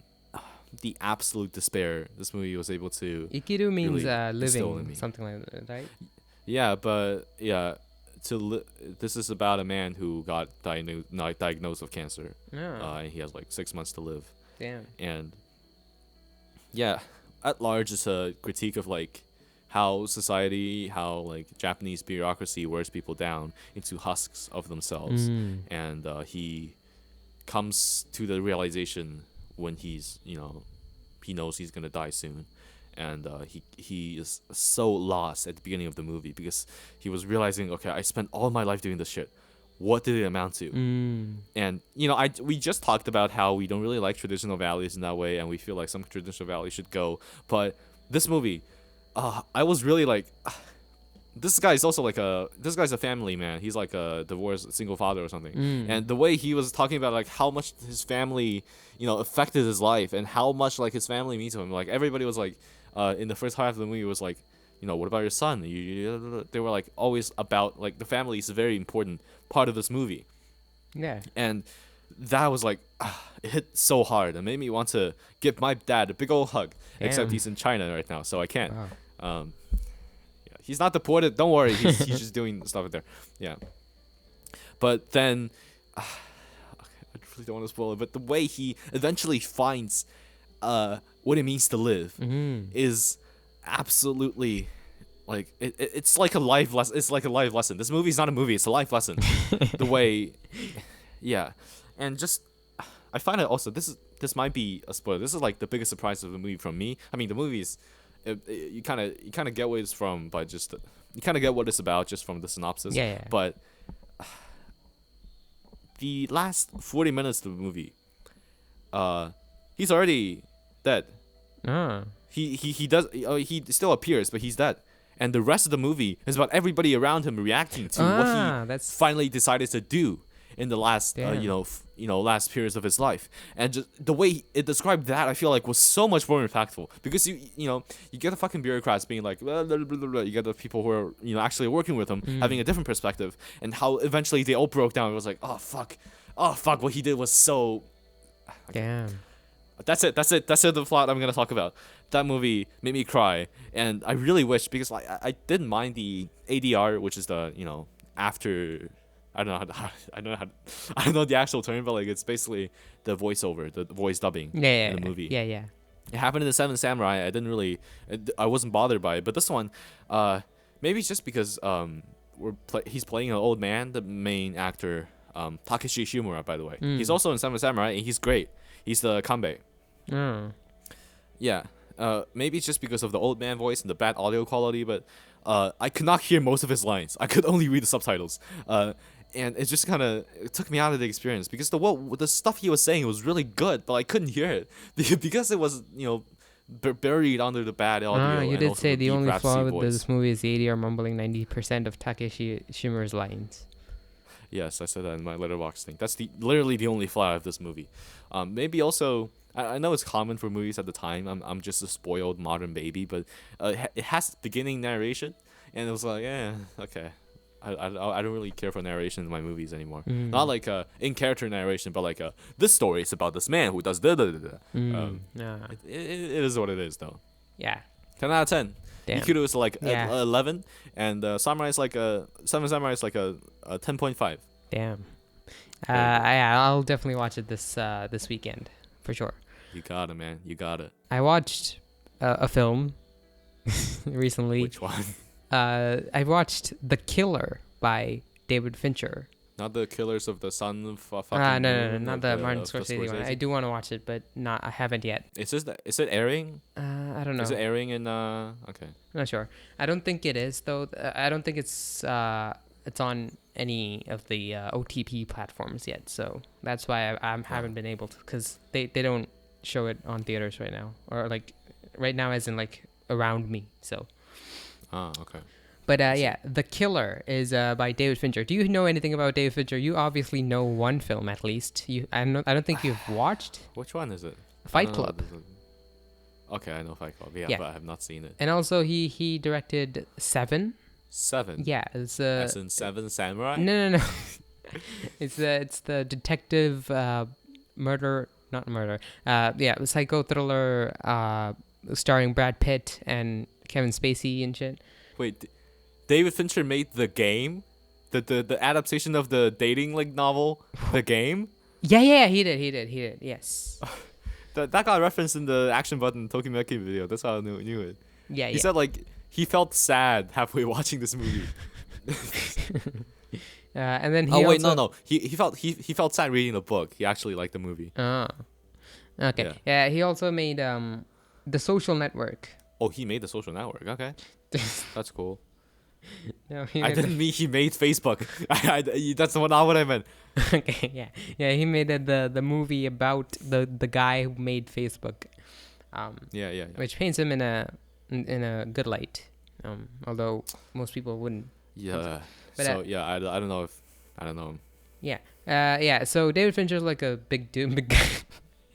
the absolute despair this movie was able to. Ikiru means living, something like that, right? Yeah, but yeah, this is about a man who got diagnosed with cancer. And he has like 6 months to live. Damn. And yeah, at large, it's a critique of like how society, how like Japanese bureaucracy wears people down into husks of themselves. And he comes to the realization when he's, he knows he's gonna die soon. And he is so lost at the beginning of the movie because he was realizing, okay, I spent all my life doing this shit. What did it amount to? And we just talked about how we don't really like traditional values in that way, and we feel like some traditional values should go. But this movie, I was really like, this guy's also like this guy's a family man. He's like a divorced single father or something. And the way he was talking about like how much his family, affected his life and how much like his family means to him. Like everybody was like, in the first half of the movie was like, what about your son? They were like always about like the family is a very important part of this movie. Yeah. And that was like, it hit so hard. It made me want to give my dad a big old hug. Except he's in China right now, so I can't. Wow. He's not deported. Don't worry. He's just doing stuff there. Yeah. But then, I really don't want to spoil it. But the way he eventually finds, what it means to live, is absolutely, like it's like a life lesson. It's like a life lesson. This movie is not a movie. It's a life lesson. The way, yeah, and just I find it also this might be a spoiler. This is like the biggest surprise of the movie from me. I mean, the movie is. You kind of get what it's from by just you kind of get what it's about just from the synopsis. Yeah. But the last 40 minutes of the movie, he's already dead. He still appears, but he's dead. And the rest of the movie is about everybody around him reacting to what he finally decided to do in the last last periods of his life. And just the way it described that, I feel like was so much more impactful, because you get the fucking bureaucrats being like blah, blah, blah, blah, blah. You get the people who are actually working with him having a different perspective, and how eventually they all broke down. It was like, oh fuck what he did was so Damn. That's it. The plot I'm gonna talk about. That movie made me cry, and I really wish, because I didn't mind the ADR, which is the after. I don't know the actual term, but like it's basically the voiceover, the voice dubbing in the movie. Yeah. It happened in the Seven Samurai. I wasn't bothered by it, but this one, maybe it's just because he's playing an old man, the main actor, Takeshi Shimura, by the way. He's also in Seven Samurai, and he's great. He's the Kanbei. Yeah. Maybe it's just because of the old man voice and the bad audio quality, but I could not hear most of his lines. I could only read the subtitles. And it just kind of took me out of the experience, because the stuff he was saying was really good, but I couldn't hear it because it was buried under the bad audio. You did say the only flaw with voice. this movie is the ADR mumbling 90% of Takeshi Shimura's lines. Yes, I said that in my letterbox thing. That's literally the only flaw of this movie. Maybe also, I know it's common for movies at the time. I'm just a spoiled modern baby, but it has beginning narration, and it was like, okay. I don't really care for narration in my movies anymore. Not like in character narration, but like this story is about this man who does da da da. It is what it is, though. Yeah. 10 out of 10. Damn. Ikiru is like 11, and Samurai is like Seven Samurai is like a 10.5. Damn. I'll definitely watch it this weekend for sure. You got it, man. You got it. I watched a film recently. Which one? I watched The Killer by David Fincher. Not the Killers of the Sun of fucking No, Moon, not the Martin Scorsese one. I do want to watch it, but I haven't yet. Is it airing? I don't know. Is it airing in okay? I'm not sure. I don't think it is though. I don't think it's on any of the OTP platforms yet. So that's why I haven't been able to, because they don't show it on theaters right now, or like right now as in like around me. So. Okay. But The Killer is by David Fincher. Do you know anything about David Fincher? You obviously know one film at least. I don't think you've watched. Which one is it? Fight Club. Okay, I know Fight Club. Yeah, but I have not seen it. And also he directed Seven. Seven. Yeah, it's as in Seven Samurai. No. it's the detective psycho thriller starring Brad Pitt and Kevin Spacey and shit. Wait, David Fincher made The Game? The adaptation of the dating like novel, The Game? Yeah, he did. Yes. that got referenced in the Action Button Tokimeki video. That's how I knew it. Yeah. He said like he felt sad halfway watching this movie. And then he felt sad reading the book. He actually liked the movie. Okay. Yeah, he also made The Social Network. Oh, he made The Social Network. Okay. That's cool. No, I didn't mean he made Facebook. That's not what I meant. Okay, yeah. He made the movie about the guy who made Facebook. Yeah. Which paints him in a good light. Although most people wouldn't. Yeah. But, So yeah, I don't know if I don't know. Yeah. Yeah. So David Fincher's like a big dude. Big guy.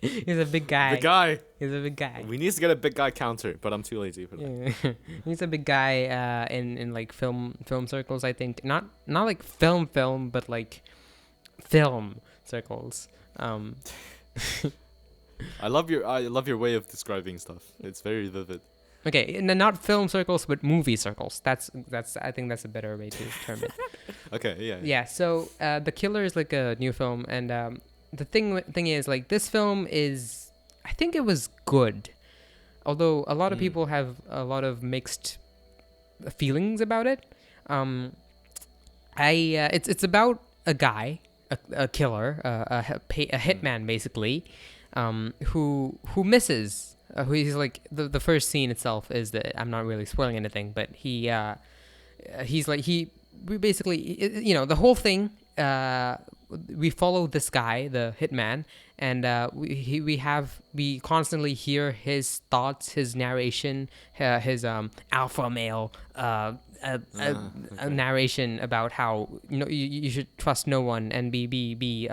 He's a big guy. The guy. He's a big guy. We need to get a big guy counter, but I'm too lazy for that. Yeah. He's a big guy in like film circles. I think not like film, but like film circles. I llove your way of describing stuff. It's very vivid. Okay, not film circles, but movie circles. That's I think that's a better way to term it. Okay, yeah. Yeah. So The Killer is like a new film, and the thing is like this film is, I think it was good, although a lot of people have a lot of mixed feelings about it. It's about a guy, a killer, a hitman basically, who misses. He's like the first scene itself is that I'm not really spoiling anything, but we basically, you know, the whole thing. We follow this guy, the hitman, and we constantly hear his thoughts, his narration, his alpha male narration about how you should trust no one and be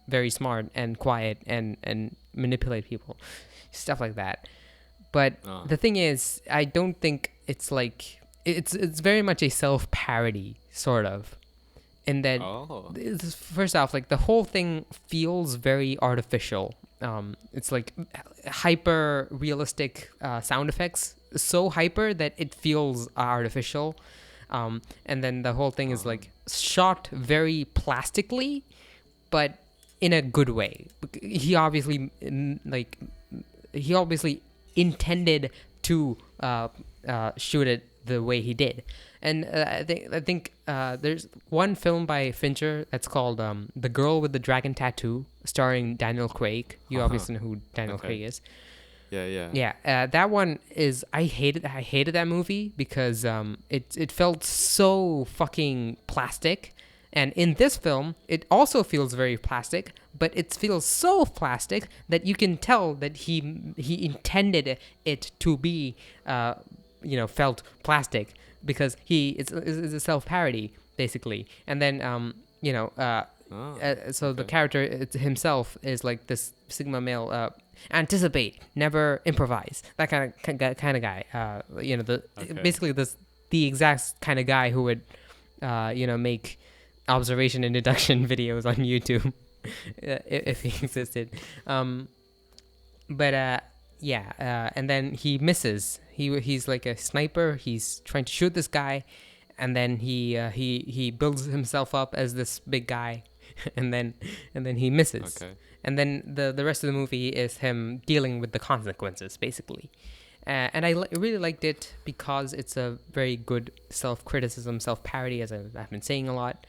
very smart and quiet and manipulate people, stuff like that. But the thing is, I don't think it's like it's very much a self-parody sort of. And that first off, like the whole thing feels very artificial. It's like hyper realistic sound effects, so hyper that it feels artificial. And then the whole thing is like shot very plastically, but in a good way. He obviously intended to shoot it the way he did. And I think there's one film by Fincher that's called The Girl with the Dragon Tattoo, starring Daniel Craig. You obviously know who Daniel Craig is. Yeah. That one is I hated that movie because it felt so fucking plastic. And in this film, it also feels very plastic, but it feels so plastic that you can tell that he intended it to be felt plastic. Because it's a self-parody basically, and then the character himself is like this sigma male, anticipate, never improvise, that kind of guy. Basically the exact kind of guy who would make observation and deduction videos on YouTube if he existed. And then he misses. He's like a sniper. He's trying to shoot this guy, and then he builds himself up as this big guy, and then he misses. Okay. And then the rest of the movie is him dealing with the consequences, basically. And I really liked it because it's a very good self-criticism, self-parody, as I've been saying a lot.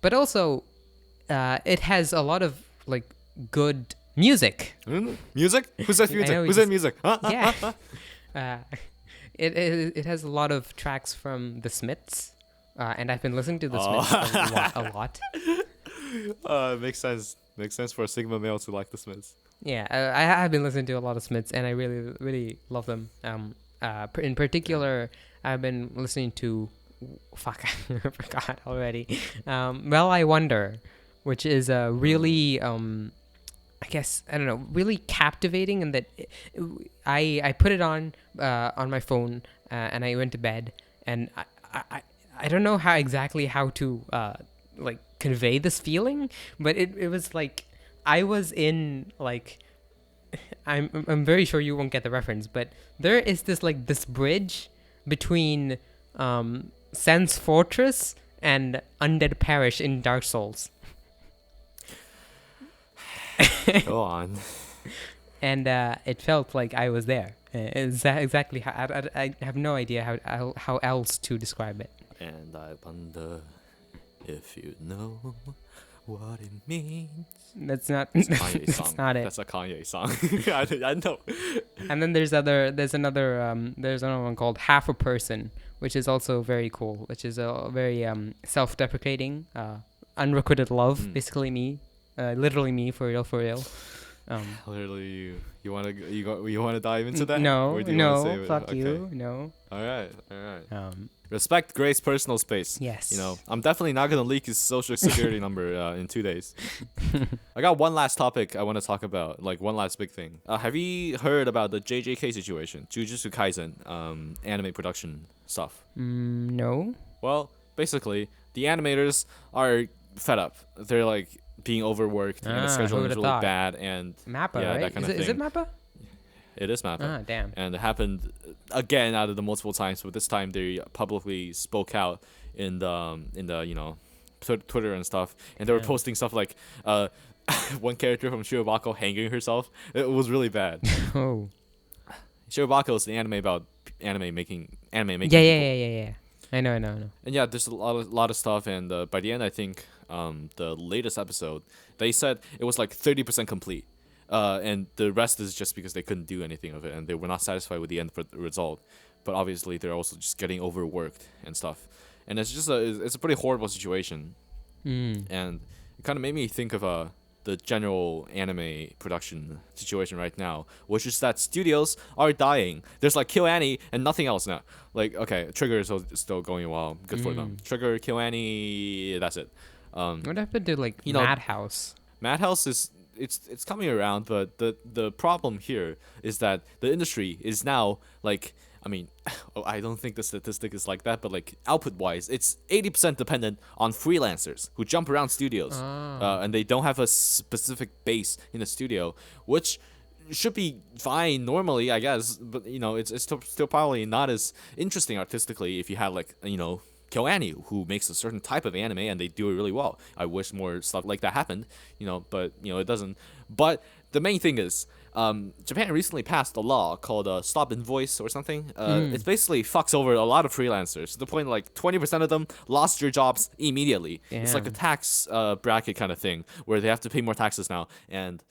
But also, it has a lot of like good music. Music? Who's that music? Who's that music? Yeah. It has a lot of tracks from The Smiths, and I've been listening to The Smiths a lot. Makes sense. Makes sense for a sigma male to like The Smiths. Yeah, I have been listening to a lot of Smiths, and I really, really love them. In particular, I've been listening to I forgot already. Well, I Wonder, which is a really I guess, I don't know, really captivating, in that I put it on my phone and I went to bed, and I don't know how to like convey this feeling, but it was like I was in like I'm very sure you won't get the reference, but there is this bridge between Sense Fortress and Undead Parish in Dark Souls. Go on. And it felt like I was there. Exactly how I have no idea how else to describe it. And I wonder if you know what it means. That's not. It's a Kanye song. That's not it. That's a Kanye song. I know. And then there's another one called Half a Person, which is also very cool. Which is a very self-deprecating, unrequited love. Basically me. Literally me, for real. Literally, you want to dive into that? No, Or do you want to no, save it? fuck Okay. you, no. All right, all right. Um, Respect Grace's personal space. yes. You know, I'm definitely not gonna leak his social security number in 2 days. I got one last topic I want to talk about, like one last big thing. Have you heard about the JJK situation, Jujutsu Kaisen, anime production stuff? No. Well, basically, the animators are fed up. They're like being overworked, and the Who scheduling is would've really thought? bad, and Mappa, yeah, right? that kind Is of it, thing. is it Mappa? It is Mappa. Ah, damn. And it happened again out of the multiple times, but this time they publicly spoke out in the Twitter and stuff, and they were Yeah. posting stuff like one character from Shirobako hanging herself. It was really bad. Oh. Shirobako is the anime about anime making Yeah, people. yeah. I know. And yeah, there's a lot of stuff, and by the end, I think the latest episode, they said it was like 30% complete, and the rest is just because they couldn't do anything of it, and they were not satisfied with the end result. But obviously, they're also just getting overworked and stuff, and it's just it's a pretty horrible situation, and it kind of made me think of the general anime production situation right now, which is that studios are dying. There's like Kill Annie and nothing else now. Like, okay, Trigger is still going well. Good for them. Trigger, Kill Annie, that's it. What happened to like You know- Madhouse? Madhouse is it's coming around, but the problem here is that the industry is now like, I mean, I don't think the statistic is like that, but like output wise, it's 80% dependent on freelancers who jump around studios, and they don't have a specific base in the studio, which should be fine normally, I guess. But you know, it's still probably not as interesting artistically if you had like Kill Annie, who makes a certain type of anime and they do it really well. I wish more stuff like that happened, but it doesn't. But the main thing is, Japan recently passed a law called Stop Invoice or something. It basically fucks over a lot of freelancers to the point like 20% of them lost their jobs immediately. It's like a Damn. tax bracket kind of thing where they have to pay more taxes now, and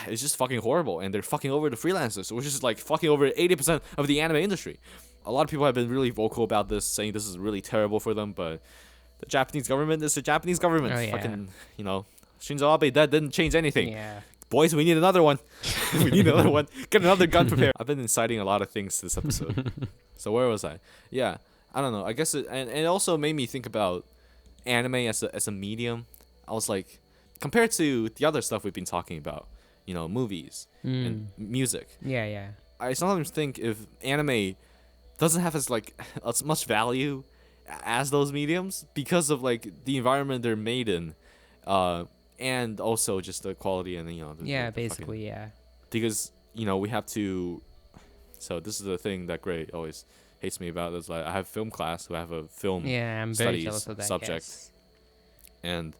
it's just fucking horrible. And they're fucking over the freelancers, which is like fucking over 80% of the anime industry. A lot of people have been really vocal about this, saying this is really terrible for them, but the Japanese government is the Japanese government. Oh, yeah. Fucking, Shinzo Abe, that didn't change anything. Yeah. Boys, we need another one. We need another one. Get another gun prepared. I've been inciting a lot of things this episode. So where was I? Yeah, I don't know. I guess it also made me think about anime as a medium. I was like, compared to the other stuff we've been talking about, movies and music. Yeah. I sometimes think if anime doesn't have as much value as those mediums because of like the environment they're made in, and also just the quality and the Basically, yeah. because we have to. So this is the thing that Gray always hates me about. Is like I have film class, so I have a film Yeah, I'm very studies jealous of that subject, yes. and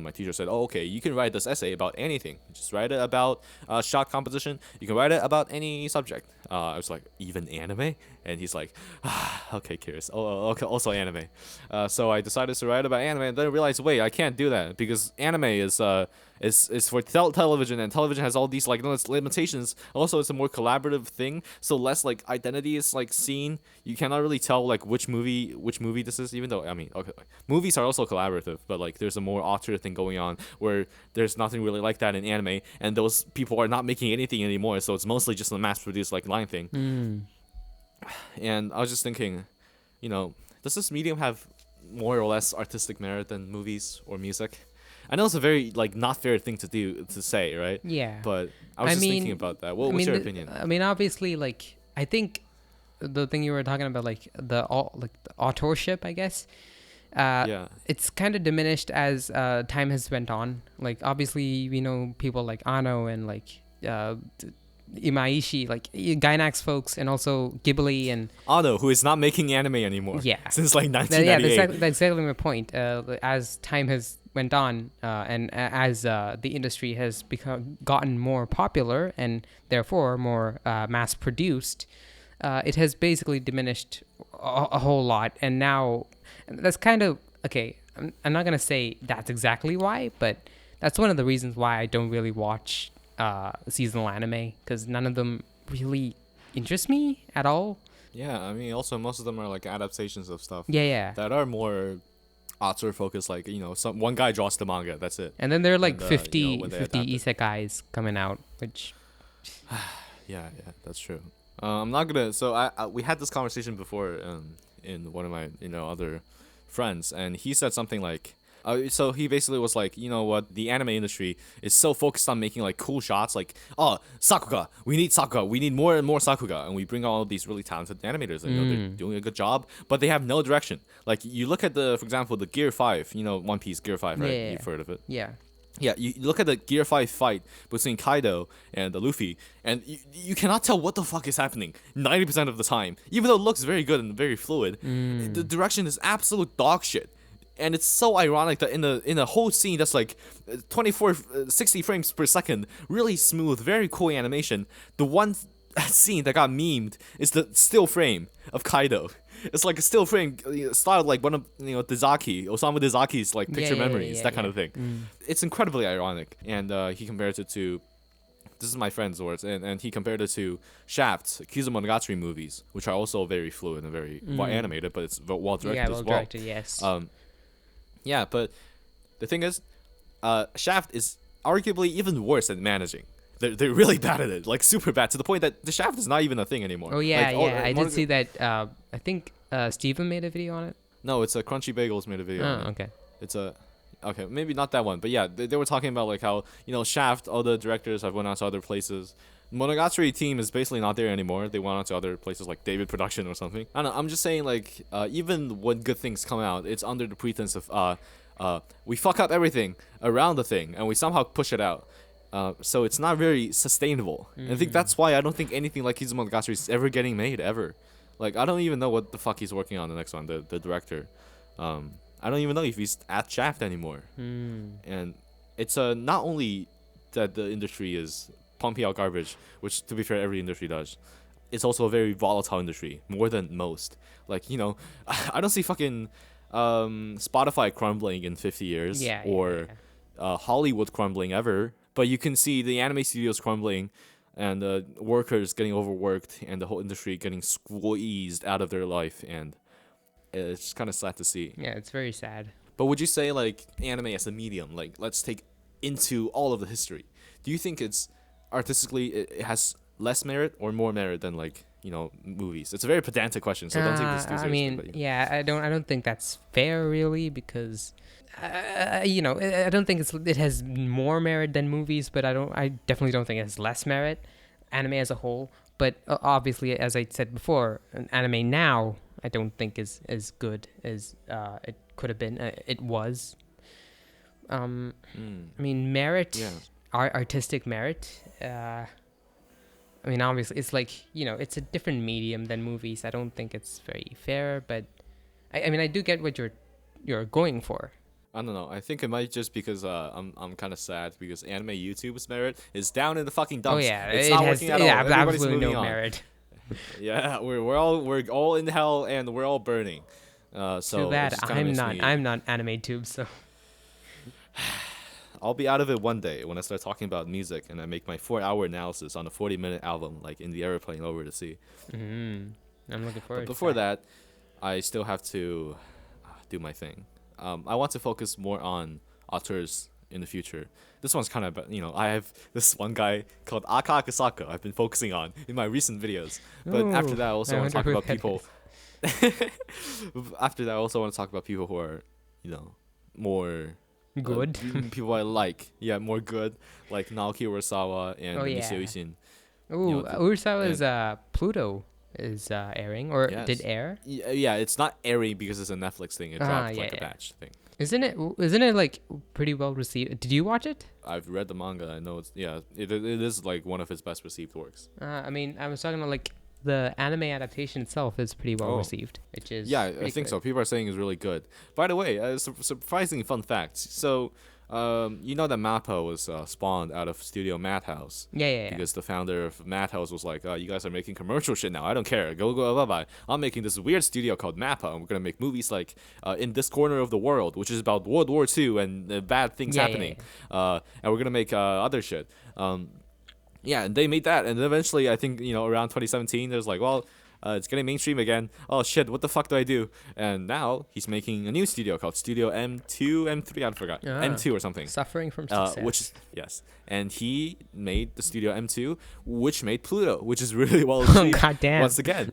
my teacher said, "Oh, okay, you can write this essay about anything. Just write it about shot composition. You can write it about any subject." I was like, "Even anime?" And he's like, "Okay, curious. Oh, okay, also anime." So I decided to write about anime, and then I realized, wait, I can't do that because anime is for television, and television has all these limitations. Also, it's a more collaborative thing, so less like identity is like seen. You cannot really tell like which movie this is, even though I mean, okay, movies are also collaborative, but like there's a more auteur thing going on where there's nothing really like that in anime, and those people are not making anything anymore, so it's mostly just a mass-produced like line thing. And I was just thinking, does this medium have more or less artistic merit than movies or music? I know it's a very not fair thing to say, right? Yeah. But I was thinking about that. What's your opinion? I mean, obviously, I think the thing you were talking about, the authorship, I guess. Yeah. It's kind of diminished as time has went on. Like, obviously, we know people like Ano and Imaishi, Gainax folks, and also Ghibli and Ano, who is not making anime anymore. Yeah. Since 1998. Yeah, that's exactly my point. As time has went on, and as the industry has gotten more popular and therefore more mass produced, it has basically diminished a whole lot. And now that's kind of okay. I'm not gonna say that's exactly why, but that's one of the reasons why I don't really watch seasonal anime, because none of them really interest me at all. Yeah, I mean, also most of them are like adaptations of stuff. Yeah. That are more author focus, like some one guy draws the manga, that's it. And then there are like And, 50, when they 50 adapt it. isekais coming out, which Yeah, that's true. I'm not gonna. So we had this conversation before in one of my other friends, and he said something like, so he basically was like, you know what, the anime industry is so focused on making like cool shots, like, oh, Sakuga, we need more and more Sakuga, and we bring all of these really talented animators, and they're doing a good job, but they have no direction. Like you look at for example, the Gear 5, One Piece Gear 5, right? Yeah. You've heard of it. yeah. Yeah, you look at the Gear 5 fight between Kaido and Luffy, and you cannot tell what the fuck is happening 90% of the time. Even though it looks very good and very fluid, the direction is absolute dog shit. And it's so ironic that in a whole scene that's like 60 frames per second, really smooth, very cool animation, the one scene that got memed is the still frame of Kaido. It's like a still frame styled like one of Osamu Dazaki's like picture memories, that kind of thing. It's incredibly ironic, and he compared it to, this is my friend's words, and he compared it to Shaft's Kizumonogatari movies, which are also very fluid and very well animated, but it's well directed as well. Directed, yes. Yeah, but the thing is, Shaft is arguably even worse at managing. They're really bad at it, like super bad, to the point that the Shaft is not even a thing anymore. Oh yeah, like, I did see that. I think Steven made a video on it. No, it's a Crunchy Bagels made a video. on it. Okay. It's okay, maybe not that one, but yeah, they were talking about like how Shaft, all the directors have went on to other places. Monogatari team is basically not there anymore. They went on to other places like David Production or something. I don't know. I'm just saying, like, even when good things come out, it's under the pretense of we fuck up everything around the thing and we somehow push it out. So it's not very sustainable. And I think that's why I don't think anything like Kizumonogatari is ever getting made, ever. Like, I don't even know what the fuck he's working on the next one, the director. I don't even know if he's at Shaft anymore. And it's not only that the industry is pumping out garbage, which to be fair every industry does, it's also a very volatile industry, more than most. Like, I don't see fucking Spotify crumbling in 50 years or Hollywood crumbling ever, but you can see the anime studios crumbling and workers getting overworked and the whole industry getting squeezed out of their life, and it's kind of sad to see. Yeah, it's very sad. But would you say, like, anime as a medium, like, let's take into all of the history, do you think it's artistically it has less merit or more merit than, like, movies? It's a very pedantic question, so don't take this too seriously. I mean, I don't think that's fair, really, because I don't think it has more merit than movies, but I definitely don't think it has less merit, anime as a whole. But obviously, as I said before, an anime now I don't think is as good as it could have been. It was. I mean, merit, artistic merit. I mean, obviously, it's like, it's a different medium than movies. I don't think it's very fair, but I mean, I do get what you're going for. I don't know. I think it might just because I'm kind of sad because anime YouTube's merit is down in the fucking dumps. Oh yeah, it's not working at all. Yeah, Everybody's absolutely moving no on. merit. Yeah, we're all in hell and we're all burning. So too bad it just kinda makes me- I'm not anime tube, so I'll be out of it one day when I start talking about music and I make my 4-hour analysis on a 40-minute album, like in the Aeroplane over the sea. I'm looking forward. But before that, I still have to do my thing. I want to focus more on auteurs in the future. This one's kind of, I have this one guy called Aka Akasaka I've been focusing on in my recent videos. But after that, I also want to talk about people. After that, I also want to talk about people who are, more good. People I like. Yeah, more good, like Naoki Urasawa and Nisio Isin. Ooh, Urasawa's Pluto is airing, or did air? Yeah, it's not airing because it's a Netflix thing. It dropped a batch thing. Isn't it like pretty well received? Did you watch it? I've read the manga. I know it is like one of his best received works. I mean, I was talking about like the anime adaptation itself is pretty well received, which is I think so. People are saying it's really good. By the way, surprising fun fact. So, that Mappa was spawned out of Studio Madhouse. Yeah. Because the founder of Madhouse was like, you guys are making commercial shit now. I don't care. Go, bye. I'm making this weird studio called Mappa, and we're gonna make movies like In This Corner of the World, which is about World War II and bad things happening. And we're gonna make other shit. And they made that, and then eventually, I think around 2017, there's like, well, It's getting mainstream again. Oh shit, what the fuck do I do? And now he's making a new studio called Studio M2, M3, I forgot. M2 or something. Suffering from success. Which is, yes. And he made the Studio M2, which made Pluto, which is really well achieved. God damn. Once again.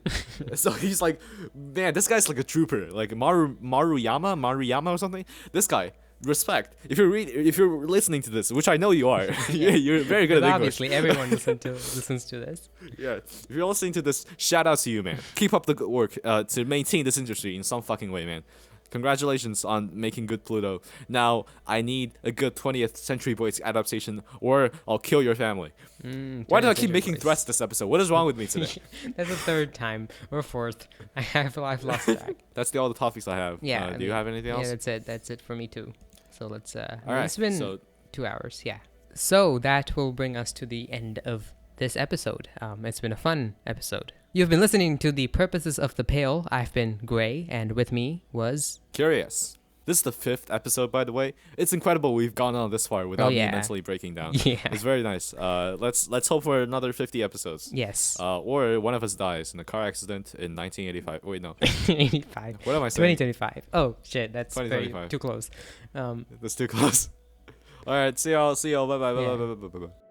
So he's like, man, this guy's like a trooper. Like Maruyama or something. This guy, respect. If you're listening to this, which I know you are, you're very good at English. Obviously, everyone listens to this. Yeah, if you're listening to this, shout out to you, man. Keep up the good work to maintain this industry in some fucking way, man. Congratulations on making good Pluto. Now, I need a good 20th Century Boys adaptation, or I'll kill your family. Why do I keep making threats this episode? What is wrong with me today? That's the third time or fourth. I've lost track. That's all the topics I have. Yeah. Do you have anything else? Yeah, that's it. That's it for me too. So let's. All right. It's been 2 hours. Yeah. So that will bring us to the end of this episode. It's been a fun episode. You've been listening to The Purposes of the Pale. I've been Gray, and with me was... Curious. This is the 5th episode, by the way. It's incredible we've gone on this far without me mentally breaking down. Yeah. It's very nice. Let's hope for another 50 episodes. Yes. Or one of us dies in a car accident in 1985. Wait, no. 85. What am I saying? 2025. Oh, shit. That's too close. That's too close. All right. See y'all. Bye. Bye.